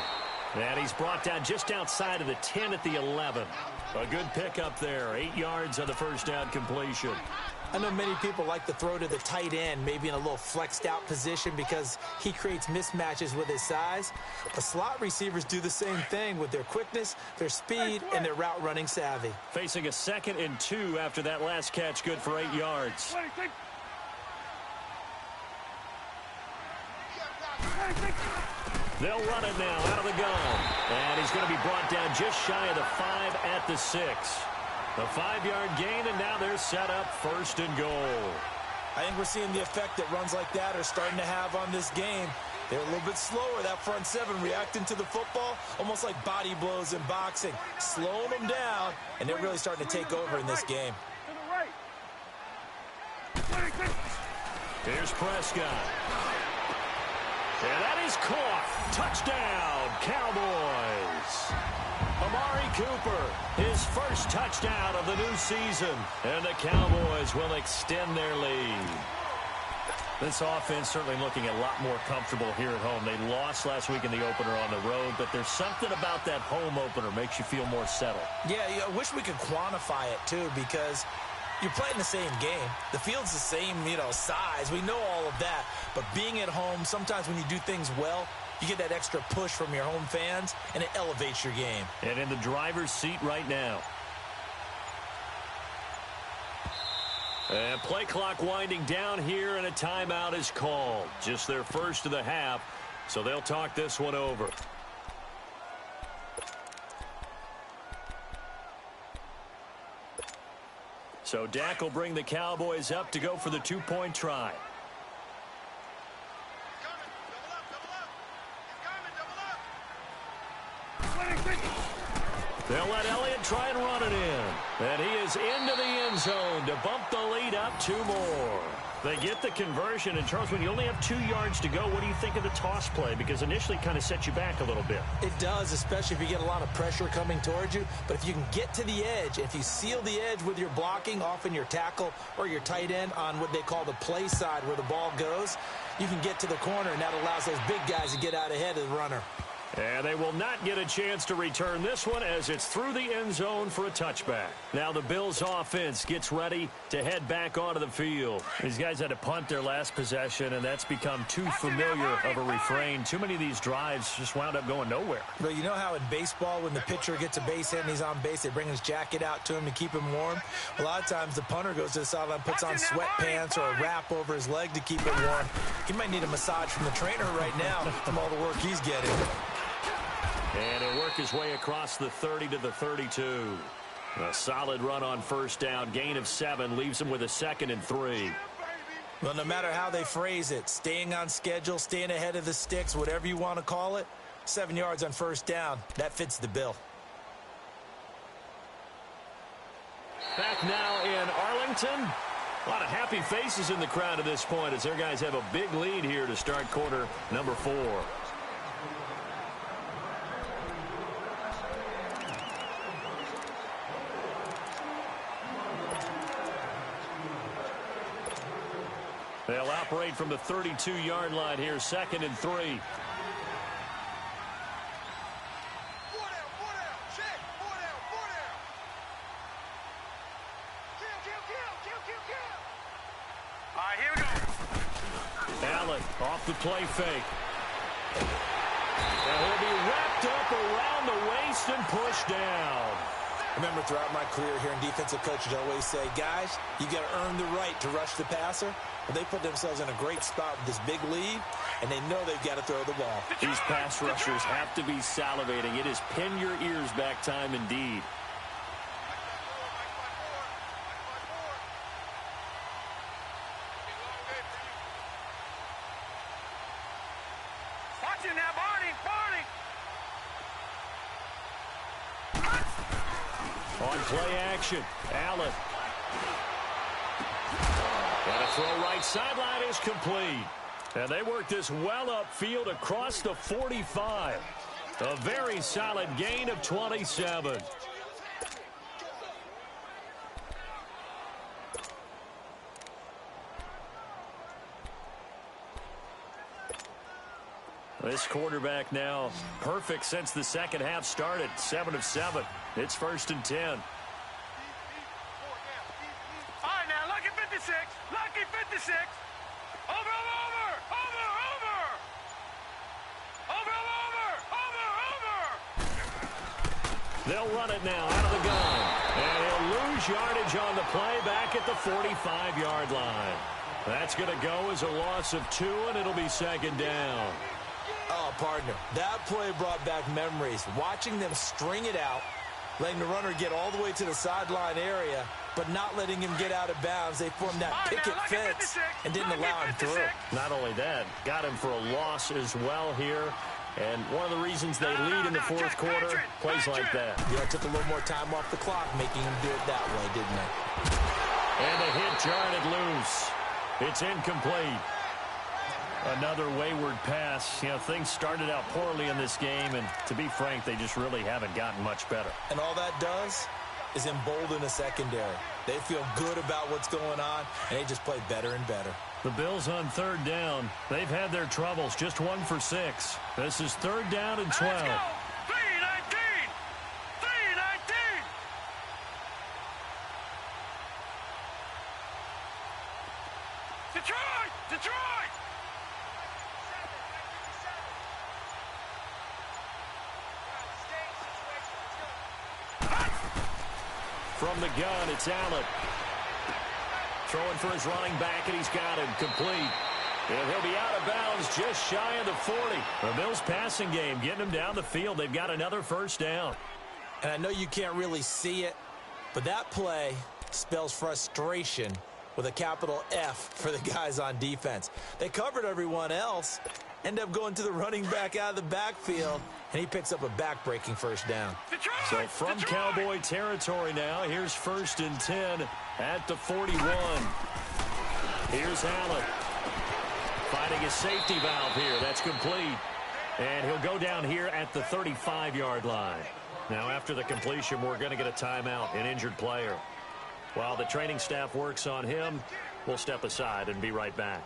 Speaker 1: And he's brought down just outside of the 10 at the 11. A good pickup there. 8 yards on the first down completion.
Speaker 2: I know many people like to throw to the tight end, maybe in a little flexed out position because he creates mismatches with his size. But slot receivers do the same thing with their quickness, their speed, and their route running savvy.
Speaker 1: Facing a 2nd and 2 after that last catch, good for 8 yards.
Speaker 3: 26. 26.
Speaker 1: They'll run it now out of the gun. And he's going to be brought down just shy of the 5 at the 6. A 5-yard gain, and now they're set up 1st and goal.
Speaker 2: I think we're seeing the effect that runs like that are starting to have on this game. They're a little bit slower, that front 7, reacting to the football, almost like body blows in boxing. Slowing them down, and they're really starting to take over in this game.
Speaker 3: To the right. 26.
Speaker 1: Here's Prescott. And that is caught. Touchdown, Cowboys. Amari Cooper, his first touchdown of the new season. And the Cowboys will extend their lead. This offense certainly looking a lot more comfortable here at home. They lost last week in the opener on the road, but there's something about that home opener makes you feel more settled.
Speaker 2: Yeah, I wish we could quantify it, too, because you're playing the same game. The field's the same, size. We know all of that. But being at home, sometimes when you do things well, you get that extra push from your home fans, and it elevates your game.
Speaker 1: And in the driver's seat right now. And play clock winding down here, and a timeout is called. Just their first of the half, so they'll talk this one over. So Dak will bring the Cowboys up to go for the 2-point try. They'll let Elliott try and run it in. And he is into the end zone to bump the lead up 2 more. They get the conversion. And, Charles, when you only have 2 yards to go, what do you think of the toss play? Because initially it kind of sets you back a little bit. It
Speaker 2: does, especially if you get a lot of pressure coming towards you. But if you can get to the edge, if you seal the edge with your blocking, often your tackle or your tight end on what they call the play side where the ball goes, you can get to the corner, and that allows those big guys to get out ahead of the runner.
Speaker 1: And they will not get a chance to return this one as it's through the end zone for a touchback. Now the Bills offense gets ready to head back onto the field. These guys had to punt their last possession, and that's become too familiar of a refrain. Too many of these drives just wound up going nowhere.
Speaker 2: But you know how in baseball when the pitcher gets a base hit and he's on base, they bring his jacket out to him to keep him warm? A lot of times the punter goes to the sideline, puts on sweatpants or a wrap over his leg to keep it warm. He might need a massage from the trainer right now from all the work he's getting.
Speaker 1: And he'll work his way across the 30 to the 32. A solid run on first down. Gain of 7 leaves him with a 2nd and 3.
Speaker 2: Well, no matter how they phrase it, staying on schedule, staying ahead of the sticks, whatever you want to call it, 7 yards on first down, that fits the bill.
Speaker 1: Back now in Arlington. A lot of happy faces in the crowd at this point as their guys have a big lead here to start quarter number 4. They'll operate from the 32-yard line here, 2nd and 3.
Speaker 3: right, here we go.
Speaker 1: Allen off the play fake. And he'll be wrapped up around the waist and pushed down.
Speaker 2: Remember, throughout my career here in defensive coaches, I always say, guys, you got to earn the right to rush the passer. Well, they put themselves in a great spot with this big lead, and they know they've got to throw the ball.
Speaker 1: These pass rushers have to be salivating. It is pin your ears back time indeed.
Speaker 3: Watch it now, Barney, Barney.
Speaker 1: On play action, Allen. And a throw right sideline is complete. And they work this well upfield across the 45. A very solid gain of 27. This quarterback now perfect since the second half started. 7 of 7. It's 1st and 10.
Speaker 3: All right, now, lucky 56. Lucky 56. Over, over, over, over. Over, over, over, over.
Speaker 1: They'll run it now out of the gun. And he'll lose yardage on the play back at the 45-yard line. That's going to go as a loss of 2, and it'll be 2nd down.
Speaker 2: Oh, partner, that play brought back memories. Watching them string it out, letting the runner get all the way to the sideline area, but not letting him get out of bounds. They formed that picket fence and didn't allow him through.
Speaker 1: Not only that, got him for a loss as well here. And one of the reasons they lead in the fourth quarter, plays like that.
Speaker 2: Yeah, it took a little more time off the clock, making him do it that way, didn't it?
Speaker 1: And the hit jarred loose. It's incomplete. Another wayward pass. You know, things started out poorly in this game, and to be frank, they just really haven't gotten much better.
Speaker 2: And all that does is embolden the secondary. They feel good about what's going on, and they just play better and better.
Speaker 1: The Bills on 3rd down. They've had their troubles. Just 1 for 6. This is 3rd down and 12.
Speaker 3: Let's go. 319. 319. Detroit! Detroit!
Speaker 1: From the gun, it's Allen. Throwing for his running back, and he's got him complete. And he'll be out of bounds just shy of the 40. The Bills passing game getting him down the field. They've got another 1st down.
Speaker 2: And I know you can't really see it, but that play spells frustration with a capital F for the guys on defense. They covered everyone else, end up going to the running back out of the backfield, and he picks up a back-breaking 1st down.
Speaker 3: Detroit!
Speaker 1: So from
Speaker 3: Detroit!
Speaker 1: Cowboy territory now, here's 1st and 10 at the 41. Here's Allen. Finding a safety valve here. That's complete. And he'll go down here at the 35-yard line. Now, after the completion, we're going to get a timeout, an injured player. While the training staff works on him, we'll step aside and be right back.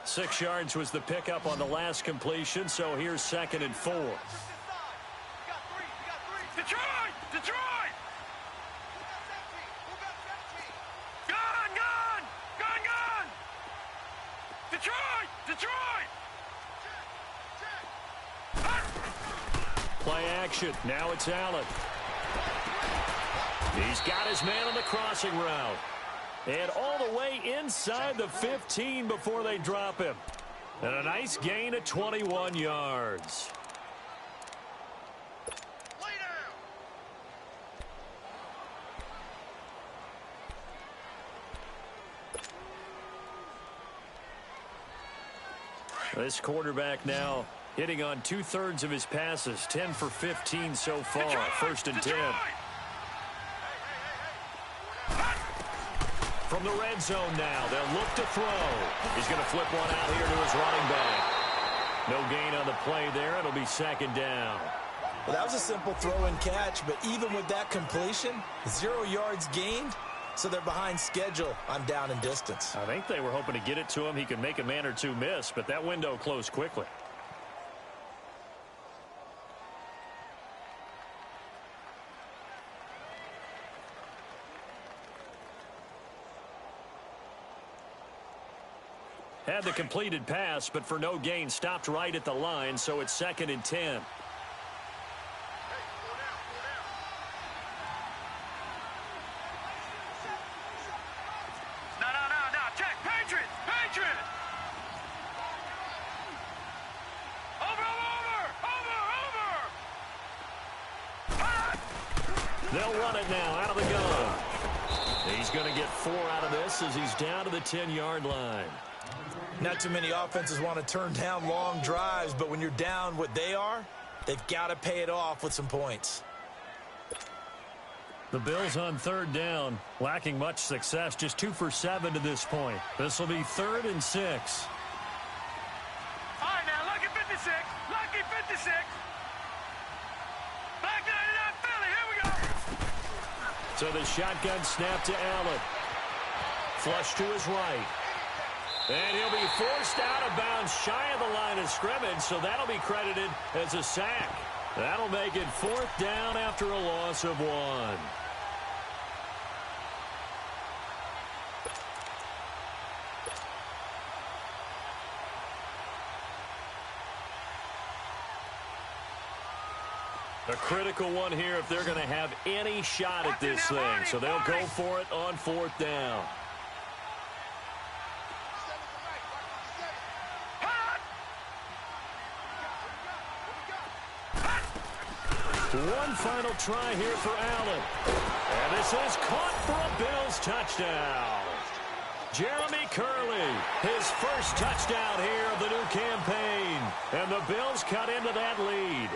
Speaker 1: 6 yards was the pickup on the last completion, so here's 2nd and 4.
Speaker 3: Detroit! Detroit! Gun! Gun! Gun! Gun! Detroit! Detroit!
Speaker 1: Play action. Now it's Allen. He's got his man on the crossing route. And all the way inside the 15 before they drop him. And a nice gain of 21 yards. This quarterback now hitting on 2/3 of his passes, 10 for 15 so far.
Speaker 3: Detroit!
Speaker 1: 1st and 10.
Speaker 3: Detroit!
Speaker 1: From the red zone now, they'll look to throw. He's going to flip one out here to his running back. No gain on the play there. It'll be 2nd down.
Speaker 2: Well, that was a simple throw and catch, but even with that completion, 0 yards gained, so they're behind schedule on down and distance.
Speaker 1: I think they were hoping to get it to him. He could make a man or two miss, but that window closed quickly. Had the completed pass, but for no gain, stopped right at the line, so it's 2nd and 10. They'll run it now out of the gun. He's going to get 4 out of this as he's down to the 10-yard line.
Speaker 2: Not too many offenses want to turn down long drives, but when you're down what they are, they've got to pay it off with some points.
Speaker 1: The Bills on 3rd down, lacking much success, just 2 for 7 to this point. This will be 3rd and 6.
Speaker 3: All right, now, lucky 56. Lucky 56. Back 99 Philly. Here we go.
Speaker 1: So the shotgun snap to Allen. Flush to his right. And he'll be forced out of bounds shy of the line of scrimmage, so that'll be credited as a sack. That'll make it 4th down after a loss of 1. A critical one here if they're going to have any shot at this thing. So they'll go for it on 4th down. One final try here for Allen. And this is caught for a Bills touchdown. Jeremy Curley, his first touchdown here of the new campaign. And the Bills cut into that lead.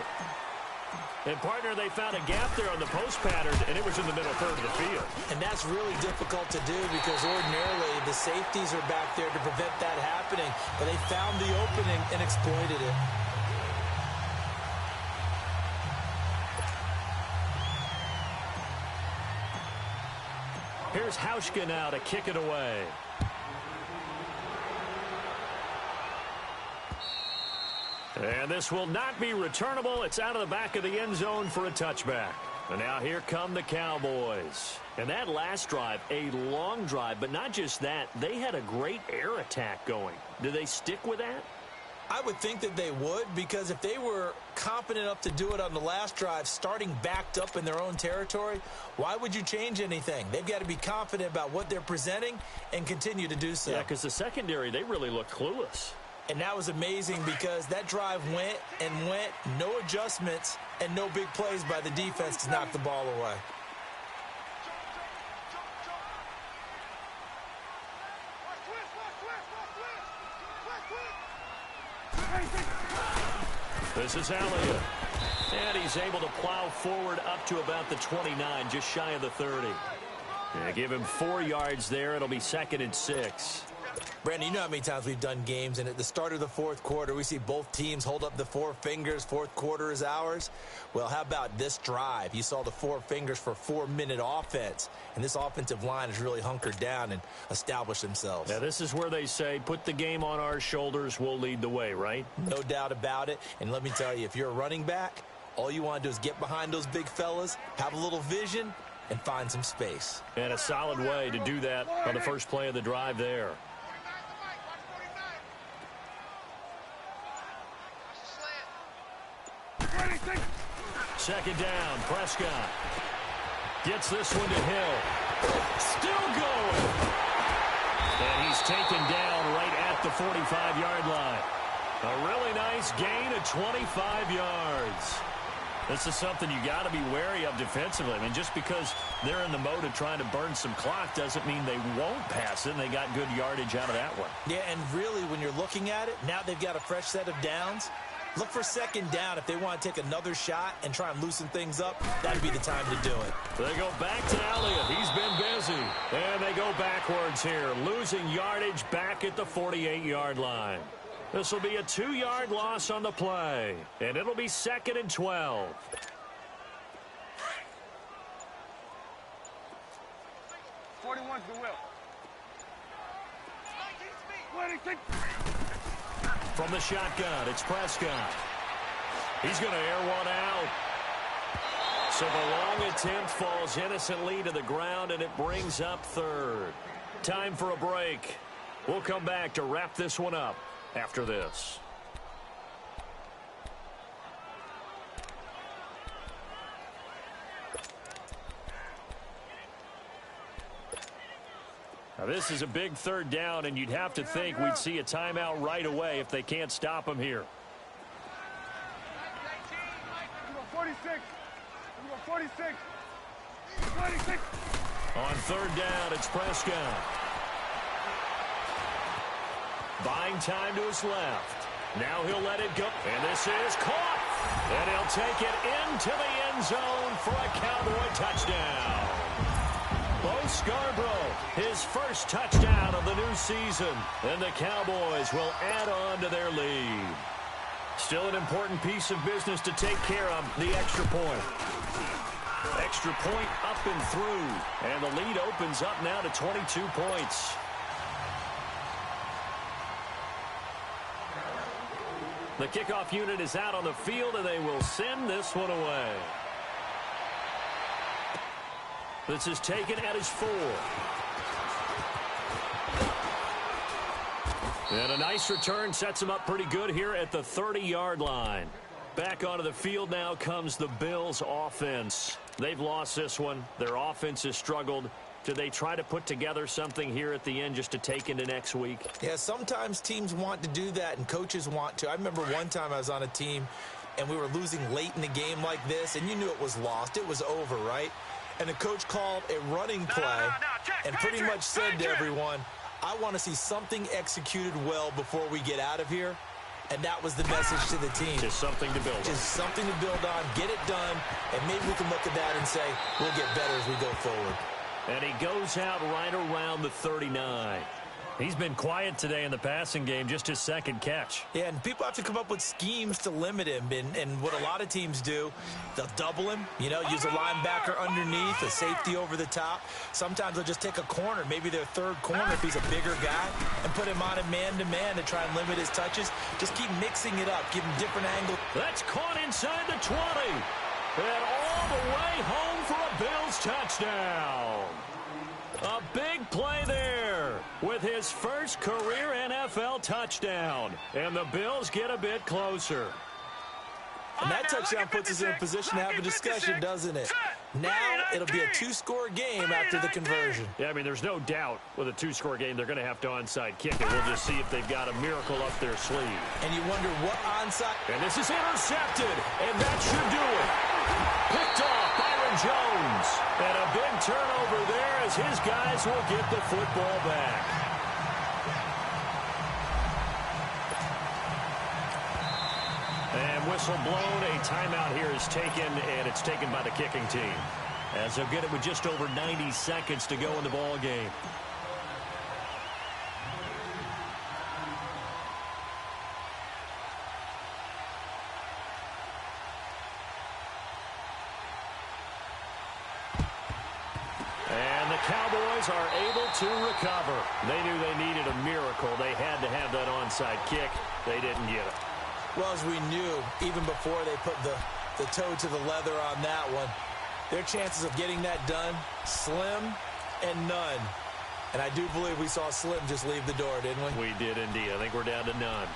Speaker 1: And, partner, they found a gap there on the post pattern, and it was in the middle third of the field.
Speaker 2: And that's really difficult to do because ordinarily the safeties are back there to prevent that happening. But they found the opening and exploited it.
Speaker 1: Here's Hauschka now to kick it away. And this will not be returnable. It's out of the back of the end zone for a touchback. And now here come the Cowboys. And that last drive, a long drive, but not just that. They had a great air attack going. Do they stick with that?
Speaker 2: I would think that they would, because if they were confident enough to do it on the last drive, starting backed up in their own territory, why would you change anything? They've got to be confident about what they're presenting and continue to do so.
Speaker 1: Yeah, because the secondary, they really looked clueless.
Speaker 2: And that was amazing because that drive went and went, no adjustments, and no big plays by the defense to knock the ball away.
Speaker 1: This is Elliott. And he's able to plow forward up to about the 29, just shy of the 30. Yeah, give him 4 yards there. It'll be 2nd and 6.
Speaker 2: Brandon, you know how many times we've done games, and at the start of the fourth quarter, we see both teams hold up the 4 fingers. Fourth quarter is ours. Well, how about this drive? You saw the 4 fingers for 4-minute offense, and this offensive line has really hunkered down and established themselves.
Speaker 1: Yeah, this is where they say, put the game on our shoulders, we'll lead the way, right?
Speaker 2: No doubt about it. And let me tell you, if you're a running back, all you want to do is get behind those big fellas, have a little vision, and find some space.
Speaker 1: And a solid way to do that on the first play of the drive there. Second down, Prescott gets this one to Hill. Still going. And he's taken down right at the 45-yard line. A really nice gain of 25 yards. This is something you got to be wary of defensively. I mean, just because they're in the mode of trying to burn some clock doesn't mean they won't pass it, and they got good yardage out of that one.
Speaker 2: Yeah, and really, when you're looking at it, now they've got a fresh set of downs. Look for second down if they want to take another shot and try and loosen things up. That'd be the time to do it.
Speaker 1: They go back to Elliott. He's been busy. And they go backwards here, losing yardage back at the 48-yard line. This will be a 2-yard loss on the play, and it'll be 2nd and 12.
Speaker 3: The will.
Speaker 1: From the shotgun, it's Prescott. He's going to air one out. So the long attempt falls innocently to the ground, and it brings up 3rd. Time for a break. We'll come back to wrap this one up after this. Now this is a big third down, and you'd have to think we'd see a timeout right away if they can't stop him here.
Speaker 3: 46. 46. 26.
Speaker 1: On third down, it's Prescott. Buying time to his left. Now he'll let it go. And this is caught. And he'll take it into the end zone for a Cowboy touchdown. Bo Scarborough, his first touchdown of the new season. And the Cowboys will add on to their lead. Still an important piece of business to take care of, the extra point. Extra point up and through. And the lead opens up now to 22 points. The kickoff unit is out on the field, and they will send this one away. This is taken at his 4. And a nice return sets him up pretty good here at the 30-yard line. Back onto the field now comes the Bills' offense. They've lost this one. Their offense has struggled. Do they try to put together something here at the end just to take into next week?
Speaker 2: Yeah, sometimes teams want to do that, and coaches want to. I remember one time I was on a team, and we were losing late in the game like this, and you knew it was lost. It was over, right? And the coach called a running play and pretty much said to everyone, I want to see something executed well before we get out of here. And that was the message to the team.
Speaker 1: Just something to build on.
Speaker 2: Just something to build on, get it done, and maybe we can look at that and say, we'll get better as we go forward.
Speaker 1: And he goes out right around the 39. He's been quiet today in the passing game, just his second catch.
Speaker 2: Yeah, and people have to come up with schemes to limit him. And what a lot of teams do, they'll double him, use a linebacker underneath, a safety over the top. Sometimes they'll just take a corner, maybe their third corner if he's a bigger guy, and put him on a man-to-man to try and limit his touches. Just keep mixing it up, give him different angles.
Speaker 1: That's caught inside the 20. And all the way home for a Bills touchdown. A big play there with his first career NFL touchdown. And the Bills get a bit closer.
Speaker 2: And that touchdown puts us in a position to have a discussion, doesn't it? Now it'll be a 2-score game after the conversion.
Speaker 1: Yeah, I mean, there's no doubt with a 2-score game they're going to have to onside kick it. We'll just see if they've got a miracle up their sleeve.
Speaker 2: And you wonder what onside.
Speaker 1: And this is intercepted, and that should do it. Picked off Byron Jones. And a big turnover there as his guys will get the football back. And whistle blown, a timeout here is taken, and it's taken by the kicking team. As they'll get it with just over 90 seconds to go in the ball game. And the Cowboys are able to recover. They knew they needed a miracle. They had to have that onside kick. They didn't get it.
Speaker 2: Well, as we knew, even before they put the toe to the leather on that one, their chances of getting that done, slim and none. And I do believe we saw Slim just leave the door, didn't we?
Speaker 1: We did indeed. I think we're down to none.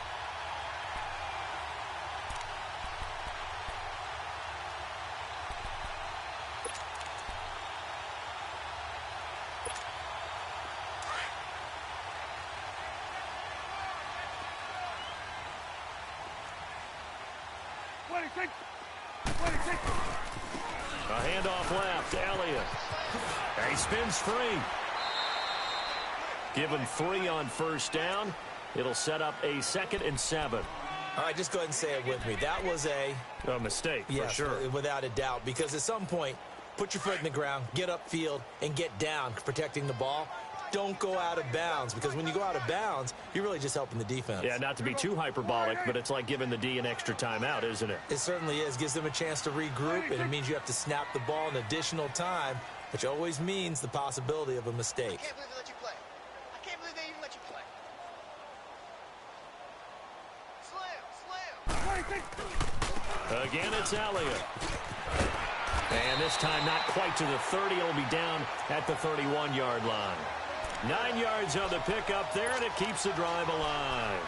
Speaker 1: A handoff left to Elliott. And he spins free. Give him 3 on first down. It'll set up a 2nd and 7.
Speaker 2: All right, just go ahead and say it with me. That was a
Speaker 1: mistake,
Speaker 2: yes,
Speaker 1: for sure.
Speaker 2: Without a doubt, because at some point, put your foot in the ground, get upfield, and get down, protecting the ball. Don't go out of bounds, because when you go out of bounds, you're really just helping the defense.
Speaker 1: Yeah, not to be too hyperbolic, but it's like giving the D an extra timeout, isn't it?
Speaker 2: It certainly is. Gives them a chance to regroup, and it means you have to snap the ball an additional time, which always means the possibility of a mistake.
Speaker 4: I can't believe they let you play. I can't believe they even let you play. Slam.
Speaker 1: Again, it's Elliott. And this time not quite to the 30. It'll be down at the 31-yard line. 9 yards on the pickup there, and it keeps the drive alive.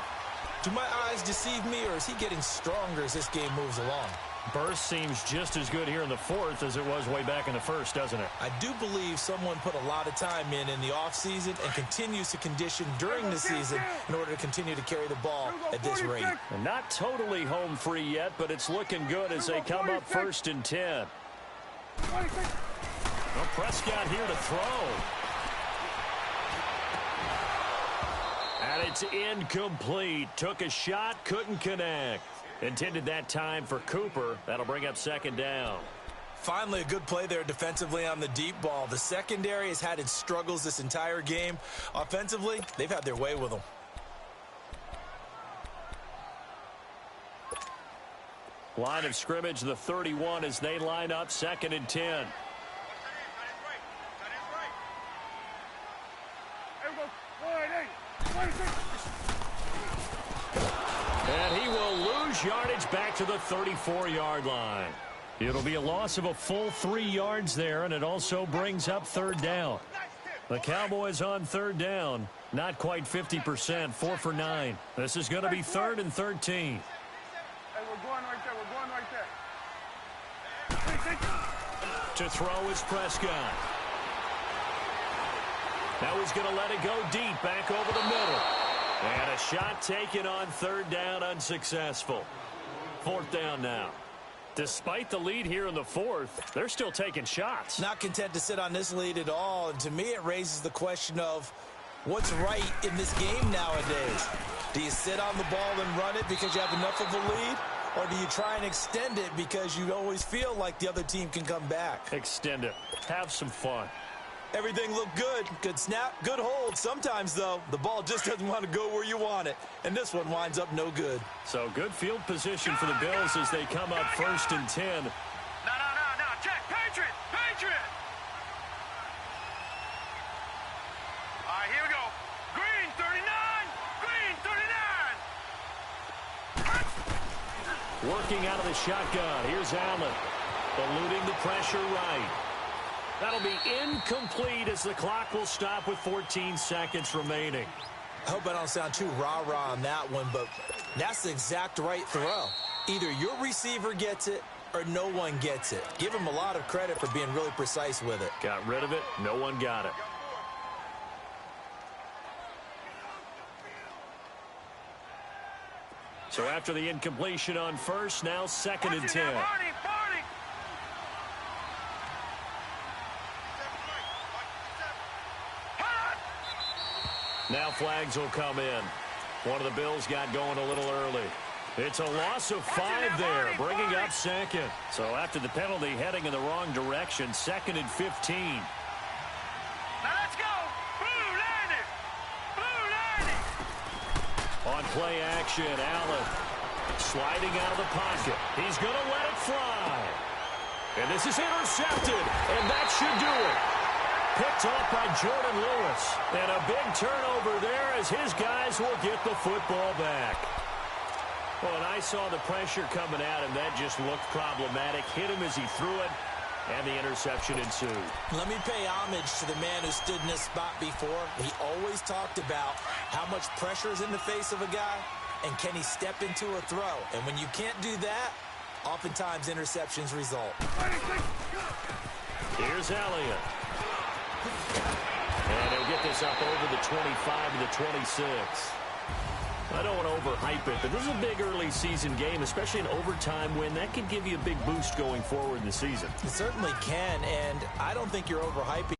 Speaker 2: Do my eyes deceive me, or is he getting stronger as this game moves along?
Speaker 1: Burst seems just as good here in the fourth as it was way back in the first, doesn't it?
Speaker 2: I do believe someone put a lot of time in the offseason and continues to condition during the season in order to continue to carry the ball at this rate.
Speaker 1: And not totally home free yet, but it's looking good as they come up 1st and 10. Well, Prescott here to throw. And it's incomplete. Took a shot, couldn't connect. Intended that time for Cooper. That'll bring up 2nd down.
Speaker 2: Finally, a good play there defensively on the deep ball. The secondary has had its struggles this entire game. Offensively, they've had their way with them.
Speaker 1: Line of scrimmage, the 31, as they line up 2nd and 10. And he will lose yardage back to the 34-yard line. It'll be a loss of a full 3 yards there, and it also brings up 3rd down. The Cowboys on 3rd down, not quite 50%, 4 for 9. This is going to be 3rd and 13.
Speaker 3: Hey, we're going right there. We're going right there.
Speaker 1: To throw is Prescott. Now he's going to let it go deep, back over the middle. And a shot taken on 3rd down, unsuccessful. 4th down now. Despite the lead here in the 4th, they're still taking shots.
Speaker 2: Not content to sit on this lead at all. And to me, it raises the question of what's right in this game nowadays. Do you sit on the ball and run it because you have enough of a lead? Or do you try and extend it because you always feel like the other team can come back?
Speaker 1: Extend it. Have some fun.
Speaker 2: Everything looked good. Good snap, good hold. Sometimes, though, the ball just doesn't want to go where you want it. And this one winds up no good.
Speaker 1: So good field position for the Bills as they come up 1st and 10.
Speaker 3: No. Check. Patriot. All right, here we go. Green, 39.
Speaker 1: Working out of the shotgun. Here's Allen. Eluding the pressure right. That'll be incomplete as the clock will stop with 14 seconds remaining.
Speaker 2: I hope I don't sound too rah-rah on that one, but that's the exact right throw. Either your receiver gets it or no one gets it. Give him a lot of credit for being really precise with it.
Speaker 1: Got rid of it. No one got it. So after the incompletion on 1st, now 2nd and 10. Now flags will come in. One of the Bills got going a little early. It's a loss of 5 there, bringing up 2nd. So after the penalty, heading in the wrong direction, 2nd and 15.
Speaker 3: Now let's go. Blue landing.
Speaker 1: On play action, Allen sliding out of the pocket. He's going to let it fly. And this is intercepted, and that should do it. Picked off by Jordan Lewis. And a big turnover there as his guys will get the football back. Well, and I saw the pressure coming at him. That just looked problematic. Hit him as he threw it, and the interception ensued.
Speaker 2: Let me pay homage to the man who stood in this spot before. He always talked about how much pressure is in the face of a guy, and can he step into a throw. And when you can't do that, oftentimes interceptions result.
Speaker 1: Here's Elliott. And he'll get this up over the 25 to the 26. I don't want to overhype it, but this is a big early season game, especially an overtime win. That could give you a big boost going forward in the season.
Speaker 2: It certainly can, and I don't think you're overhyping.